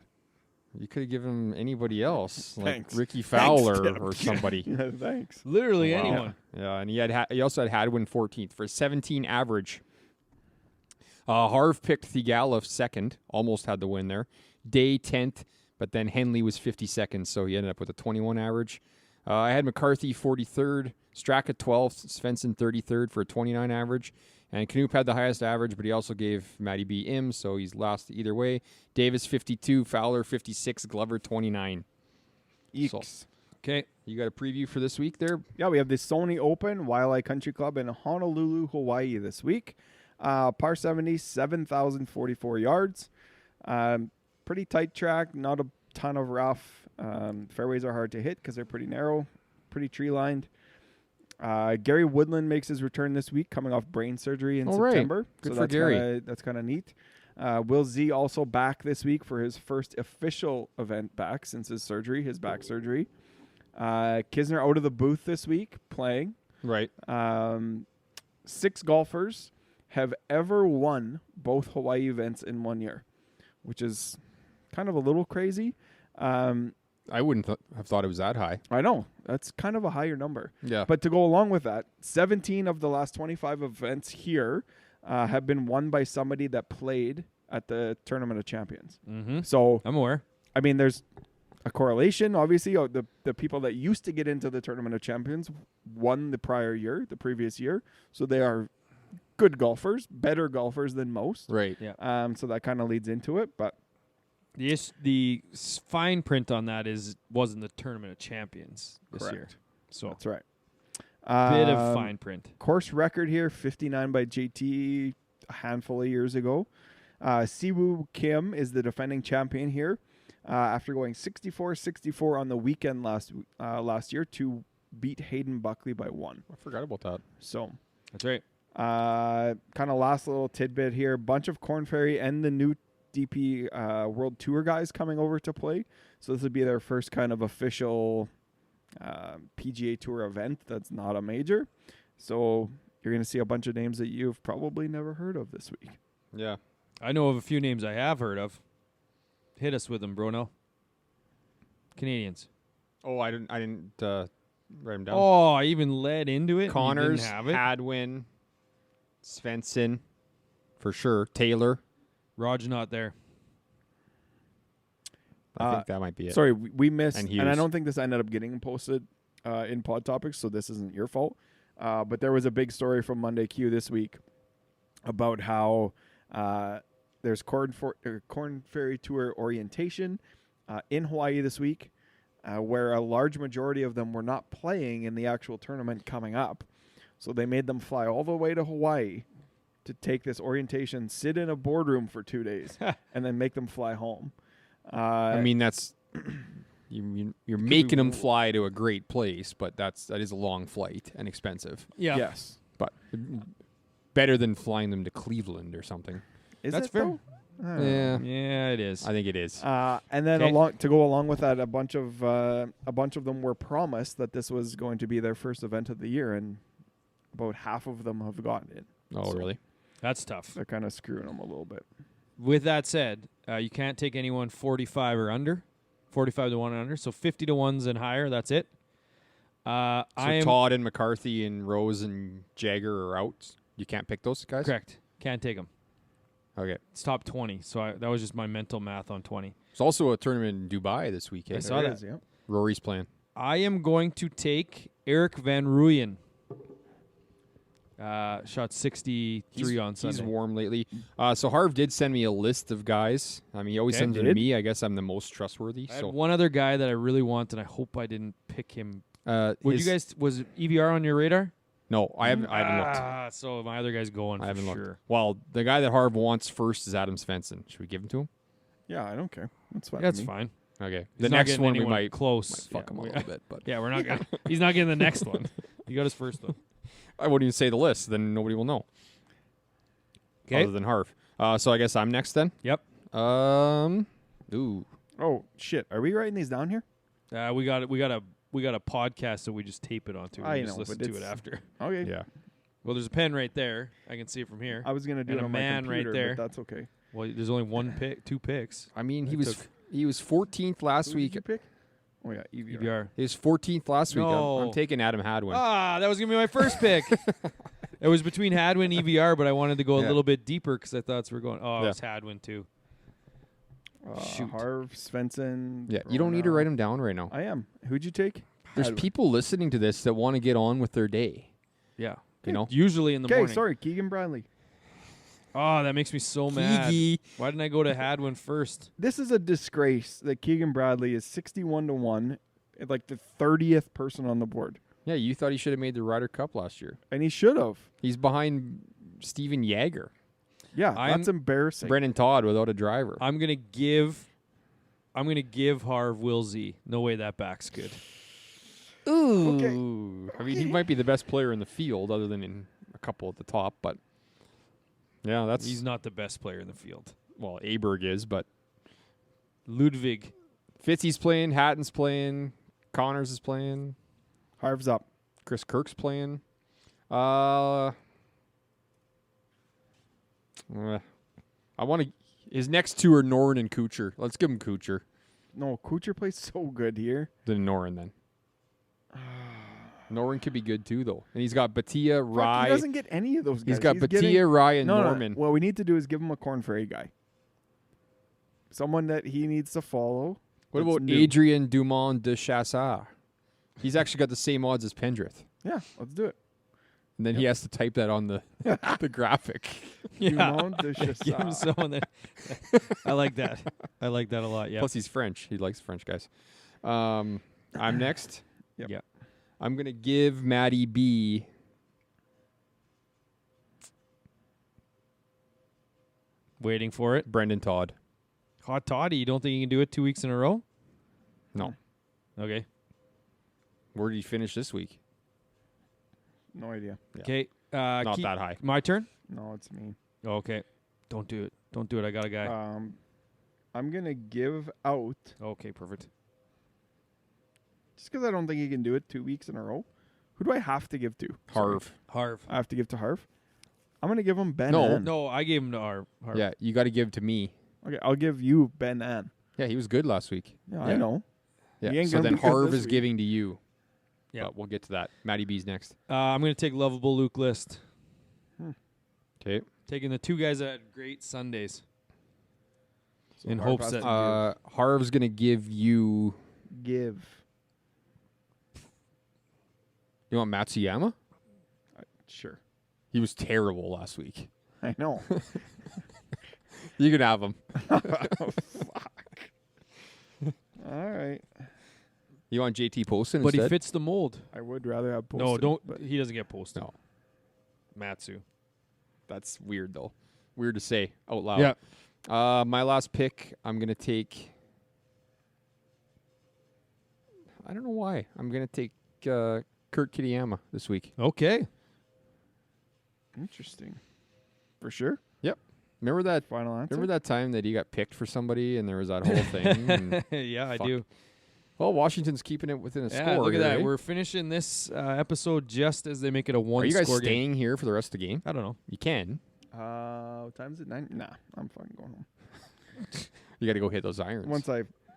you could have given him anybody else, like Thanks. Ricky Fowler Thanks, or somebody. Yeah, thanks. Literally Wow. anyone. Yeah, and he also had Hadwin 14th for 17 average. Harv picked Thigala 2nd, almost had the win there. Day 10th, but then Henley was 52nd, so he ended up with a 21 average. I had McCarthy 43rd, Straka 12th, Svensson 33rd for a 29 average. And Knoop had the highest average, but he also gave Matty B IM, so he's lost either way. Davis 52, Fowler 56, Glover 29. Eeks. Okay. You got a preview for this week there? Yeah, we have the Sony Open, Waialae Country Club in Honolulu, Hawaii this week. Par 70, 7,044 yards. Pretty tight track, not a ton of rough. Fairways are hard to hit because they're pretty narrow, pretty tree-lined. Gary Woodland makes his return this week, coming off brain surgery in September. Good so for Gary. That's kind of neat. Will Z also back this week for his first official event back since his surgery, his back surgery. Kisner out of the booth this week playing. Right. 6 golfers have ever won both Hawaii events in 1 year, which is kind of a little crazy. I wouldn't have thought it was that high. I know. That's kind of a higher number. Yeah. But to go along with that, 17 of the last 25 events here have been won by somebody that played at the Tournament of Champions. Mm-hmm. So, I'm aware. I mean, there's a correlation. Obviously, the people that used to get into the Tournament of Champions won the previous year. So they are good golfers, better golfers than most. Right. Yeah. So that kind of leads into it. But The fine print on that wasn't the Tournament of Champions this year. Correct. So That's right. bit of fine print. Course record here, 59 by JT a handful of years ago. Siwoo Kim is the defending champion here after going 64-64 on the weekend last year to beat Hayden Buckley by 1. I forgot about that. So That's right. kind of last little tidbit here. Bunch of Korn Ferry and the new DP World Tour guys coming over to play. So this would be their first kind of official PGA Tour event that's not a major. So you're going to see a bunch of names that you've probably never heard of this week. Yeah. I know of a few names I have heard of. Hit us with them, Bruno. Canadians. Oh, I didn't write them down. Oh, I even led into it. Connors, Have it. Hadwin, Svensson, for sure. Taylor. Raj not there. I think that might be it. Sorry, we missed, And and I Hughes. don't think this ended up getting posted in Pod Topics, so this isn't your fault. But there was a big story from Monday Q this week about how there's Korn Ferry Tour orientation in Hawaii this week, where a large majority of them were not playing in the actual tournament coming up. So they made them fly all the way to Hawaii to take this orientation, sit in a boardroom for 2 days, and then make them fly home. I mean, that's you're making them fly to a great place, but that is a long flight and expensive. Yeah. Yes. But better than flying them to Cleveland or something. Is That's it fair. though? Yeah, Yeah, it is. I think it is. And then Okay. to go along with that, a bunch of them were promised that this was going to be their first event of the year, and about half of them have gotten it. Oh, so- really? That's tough. They're kind of screwing them a little bit. With that said, you can't take anyone 45 or under, 45 to 1 and under. So 50 to 1s and higher, that's it. So Todd and McCarthy and Rose and Jagger are out. You can't pick those guys? Correct. Can't take them. Okay. It's top 20. So that was just my mental math on 20. There's also a tournament in Dubai this week. I Eh? saw There that. is, yeah. Rory's playing. I am going to take Eric Van Rooyen. Shot 63 on Sunday. He's warm lately. So Harv did send me a list of guys. I mean, he always Okay. sends it to Did? me. I guess I'm the most trustworthy. I had So one other guy that I really want, and I hope I didn't pick him. Was EVR on your radar? No, I haven't looked. So my other guy's going I for haven't sure. looked. Well, the guy that Harv wants first is Adam Svensson. Should we give him to him? Yeah, I don't care. That's fine. That's with me. fine. Okay. He's The not next getting one we anyone might close. fuck him a we- little bit, but Yeah, we're not gonna. He's not getting the next one. He got his first one. I wouldn't even say the list. Then nobody will know. Okay. Other than Harv. So I guess I'm next then. Yep. Ooh. Oh shit! Are we writing these down here? We got a podcast, so we just tape it onto. I We just know, listen but to it it's- after. Okay. Yeah. Well, there's a pen right there. I can see it from here. I was gonna do And it a on man my right computer, there. but that's okay. Well, there's only one pick, 2 picks. I mean, he It was took- he was 14th last Who week. did you pick? Oh yeah, EVR. EVR. He was 14th last week. No. I'm taking Adam Hadwin. That was gonna be my first pick. It was between Hadwin and EVR, but I wanted to go a Yeah. little bit deeper because I thought we were going. Oh, it Yeah. was Hadwin too. Shoot. Harv, Svensson. Yeah, you don't need to write them down right now. I am. Who'd you take? There's people listening to this that want to get on with their day. Yeah. You know? Usually in the Okay, morning. sorry, Keegan Bradley. Oh, that makes me so mad. Keegi. Why didn't I go to Hadwin first? This is a disgrace that Keegan Bradley is 61-1, like the 30th person on the board, Yeah, you thought he should have made the Ryder Cup last year. and he should have. He's behind Steven Yager. Yeah, I'm- that's embarrassing. Brendan Todd without a driver. I'm gonna give Harv Wilsey. No way that back's good. Ooh. Okay. I mean, he might be the best player in the field other than in a couple at the top, but yeah, that's He's not the best player in the field. well, Aberg is, but Ludwig. Fitzy's playing, Hatton's playing, Connors is playing, Harv's up. Chris Kirk's playing. I want to. His next two are Noren and Kuchar. Let's give him Kuchar. No, Kuchar plays so good here. Then Noren then. Noren could be good too though, and he's got Batia, Fuck, Rye. he doesn't get any of those guys. He's got getting- Batia, Rye, and No, Norman. what we need to do is give him a Corn Ferry guy. Someone that he needs to follow. What that's about new. Adrian Dumont de Chassard? He's actually got the same odds as Pendrith. Yeah, let's do it. And then he has to type that on the the graphic. Dumont de Give him Chassard. someone that. I like that. I like that a lot. Yeah. Plus, he's French. He likes French guys. I'm next. Yep. Yeah. I'm going to give Matty B. Waiting for it. Brendan Todd. Hot toddy. You don't think you can do it 2 weeks in a row? No. Okay. Where did he finish this week? No idea. Yeah. Okay. Not that high. My turn. No, it's me. Okay. Don't do it. Don't do it. I got a guy. I'm going to give out, Okay. Perfect. just because I don't think he can do it 2 weeks in a row. Who do I have to give to? Harv. Harv. I have to give to Harv. I'm going to give him Ben No. Ann. No, I gave him to Harv. Yeah, you got to give to me. Okay, I'll give you Ben Ann. Yeah, he was good last week. Yeah, I know. Yeah. He ain't So gonna then be good Harv this is week. giving to you. Yeah. But we'll get to that. Matty B's next. I'm going to take lovable Luke List. Okay. Taking the two guys that had great Sundays. So In Harv hopes has that- to Harv's going to give you. give. You want Matsuyama? Sure. He was terrible last week. I know. You can have him. All right. You want JT Poston But instead? he fits the mold. I would rather have Poston. No, don't. but He doesn't get posted. No. Matsu. That's weird, though. Weird to say out loud. Yeah. My last pick, I'm going to take... I don't know why. I'm going to take Kurt Kitayama this week. Okay. Interesting. For sure. Remember that Final answer. Remember that time that he got picked for somebody and there was that whole thing? And, Yeah, I Fuck. do. well, Washington's keeping it within a Yeah, score. look at here, that. eh? We're finishing this episode just as they make it a one Are you guys score game. staying here for the rest of the game? I don't know. You can. What time is it? 9? Nah, I'm fucking going home. You got to go hit those irons.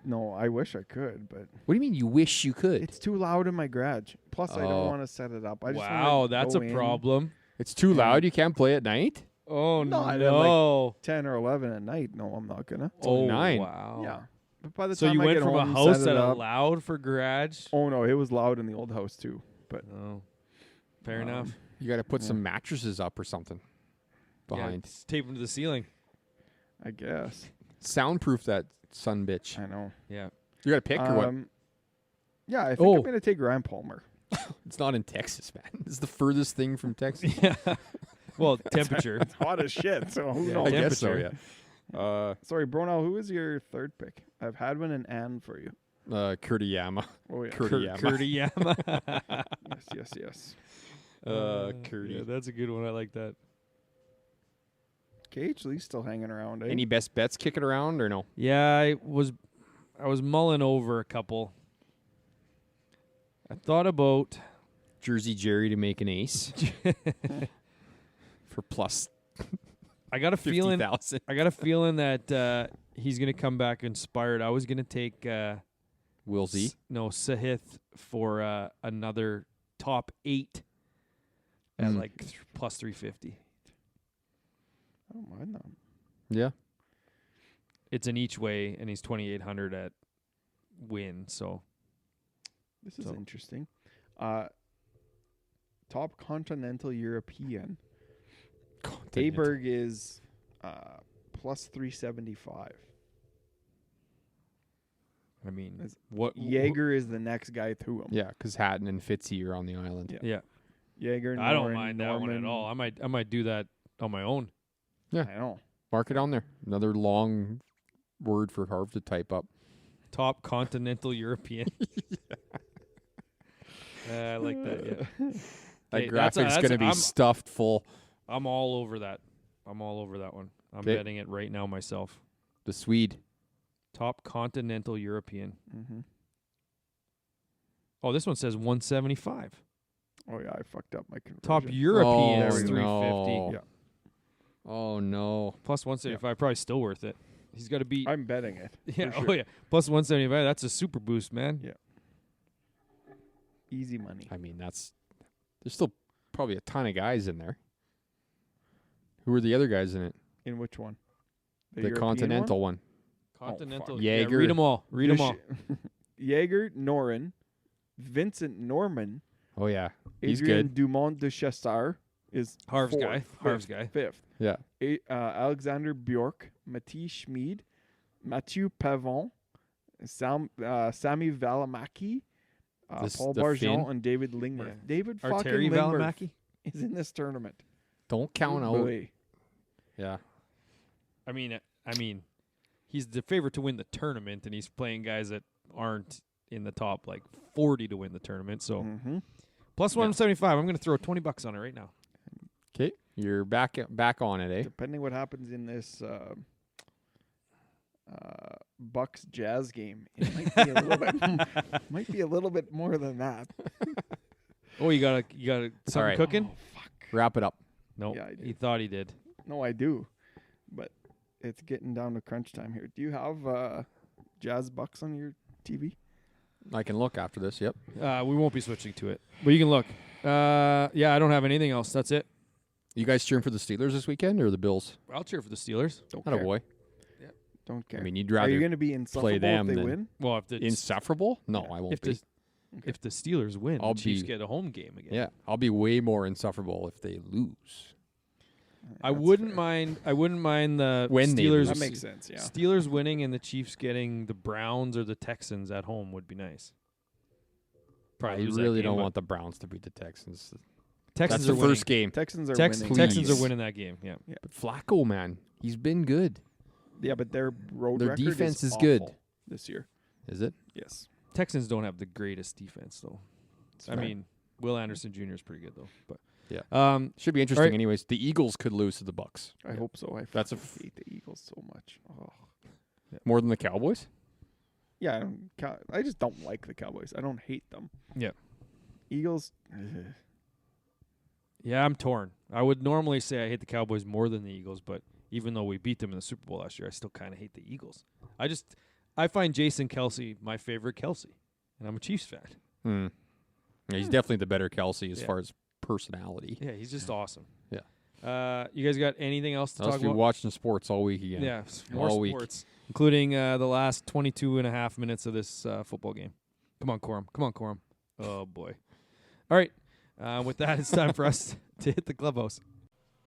No, I wish I could, but What do you mean you wish you could? it's too loud in my garage. Plus, I Oh. don't want to set it up. I just Wow, wanna that's go a in problem. It's too loud. You can't play at night? Oh, No, no. I didn't 10 or 11 at night. No, I'm not gonna. oh, 9. wow. Yeah, but by the So time you I went get from a home, house set that it up, allowed for garage? Oh no, it was loud in the old house too. But Oh, fair enough. You got to put Yeah. some mattresses up or something Yeah, behind. just tape them to the ceiling. I guess Soundproof that son bitch. I know. Yeah. You got to pick or what? Yeah, I think Oh. I'm gonna take Ryan Palmer. It's not in Texas, man. It's the furthest thing from Texas. Yeah. Well, temperature. It's hot as shit. So who Yeah, knows? I guess so, temperature. yeah. Sorry, Bronell. Who is your third pick? I've had one and Ann for you. Kurtayama. Oh yeah. Kurtayama. Yes. Kurty. Yeah, that's a good one. I like that. KH Lee's still hanging around. Eh? Any best bets kicking around or no? Yeah, I was mulling over a couple. I thought about Jersey Jerry to make an ace for plus I got a feeling 50,000. I got a feeling that he's gonna come back inspired. I was gonna take Will Z. Sahith for another top 8 at like plus 350. I don't mind that. Yeah. it's an each way, and he's 2,800 at win. So This is interesting. Top continental European. Aberg is plus 375. I mean, That's- what Jaeger is the next guy through him. Yeah, because Hatton and Fitzy are on the island. Yeah, Jaeger. I don't Noren, mind that one at Norman. all. I might do that on my own. Yeah. I know. Mark it on there. Another long word for Harv to type up. Top continental European. I like that. Yeah, That Okay, graphic's going to be I'm stuffed full. all over that. I'm all over that one. I'm 'Kay. betting it right now myself. The Swede. Top continental European. Mm-hmm. Oh, this one says 175. Oh yeah, I fucked up my conversion. Top European Oh, is 350. no. Yeah. Oh, no. Plus 175, probably still worth it. He's got to beat. I'm betting it. Yeah, for oh sure. yeah. Plus 175. That's a super boost, man. Yeah. Easy money. I mean, there's still probably a ton of guys in there. Who are the other guys in it? In which one? The European continental one. Continental. fuck. Yeah, Jaeger. read them all. Read them all. Jaeger, Noren, Vincent Norman, Oh, yeah. He's Adrian good. Dumont de Chassard is Harv's fourth, guy. Harv's guy. fifth. Yeah. Alexander Bjork, Matthias Schmid, Mathieu Pavon, Sami Valimaki, This- Paul the Barjon, Finn? and David Lingmerth. Yeah. David fucking Arteri Lingmerth Valimaki. is in this tournament. Don't count out. Boy. Yeah. I mean, he's the favorite to win the tournament, and he's playing guys that aren't in the top like 40 to win the tournament. So Mm-hmm. plus 175. I'm going to throw $20 on it right now. Okay. You're back on it, eh? Depending what happens in this Bucks Jazz game, it might be a little bit, might be a little bit more than that. Oh, you got something right. cooking? Oh, fuck. Wrap it up. No, Yeah, I did. he thought he did. No, I do, but it's getting down to crunch time here. Do you have Jazz Bucks on your TV? I can look after this. Yep. We won't be switching to it, but you can look. Yeah, I don't have anything else. That's it. You guys cheering for the Steelers this weekend or the Bills? I'll cheer for the Steelers. Don't Not a care. boy. Don't care. I mean, you'd Are you rather going to be insufferable them if they than- win? Well, if the insufferable? No, Yeah. I won't if be. the if the Steelers win, I'll the Chiefs be- get a home game again. Yeah, I'll be way more insufferable if they lose. I That's wouldn't fair. mind. I wouldn't mind the When they Steelers. lose. That makes sense. Yeah. Steelers winning and the Chiefs getting the Browns or the Texans at home would be nice. Probably I lose that really game, don't but want the Browns to beat the Texans. Texans That's the are winning. first game. Texans are Texans winning. Texans are Please. winning that game. Yeah. But Flacco, man, he's been good. Yeah, but their road Their record defense is awful good. this year. Is it? Yes. Texans don't have the greatest defense though. It's I fair. mean, Will Anderson Jr. is pretty good though. But Yeah. Should be interesting. right. Anyways, the Eagles could lose to the Bucks. I hope so. I That's a fucking hate the Eagles so much. Oh. More than the Cowboys. Yeah, I just don't like the Cowboys. I don't hate them. Yeah. Eagles. yeah, I'm torn. I would normally say I hate the Cowboys more than the Eagles, but even though we beat them in the Super Bowl last year, I still kind of hate the Eagles. I find Jason Kelsey my favorite Kelsey, and I'm a Chiefs fan. Yeah, he's definitely the better Kelsey as Yeah. far as personality. Yeah, he's just awesome. Yeah. You guys got anything else to I'll talk be about? watching sports all week again. Yeah, more All week. sports, including the last 22 and a half minutes of this football game. Come on, Corum. Oh, boy. All right. With that, it's time for us to hit the clubhouse.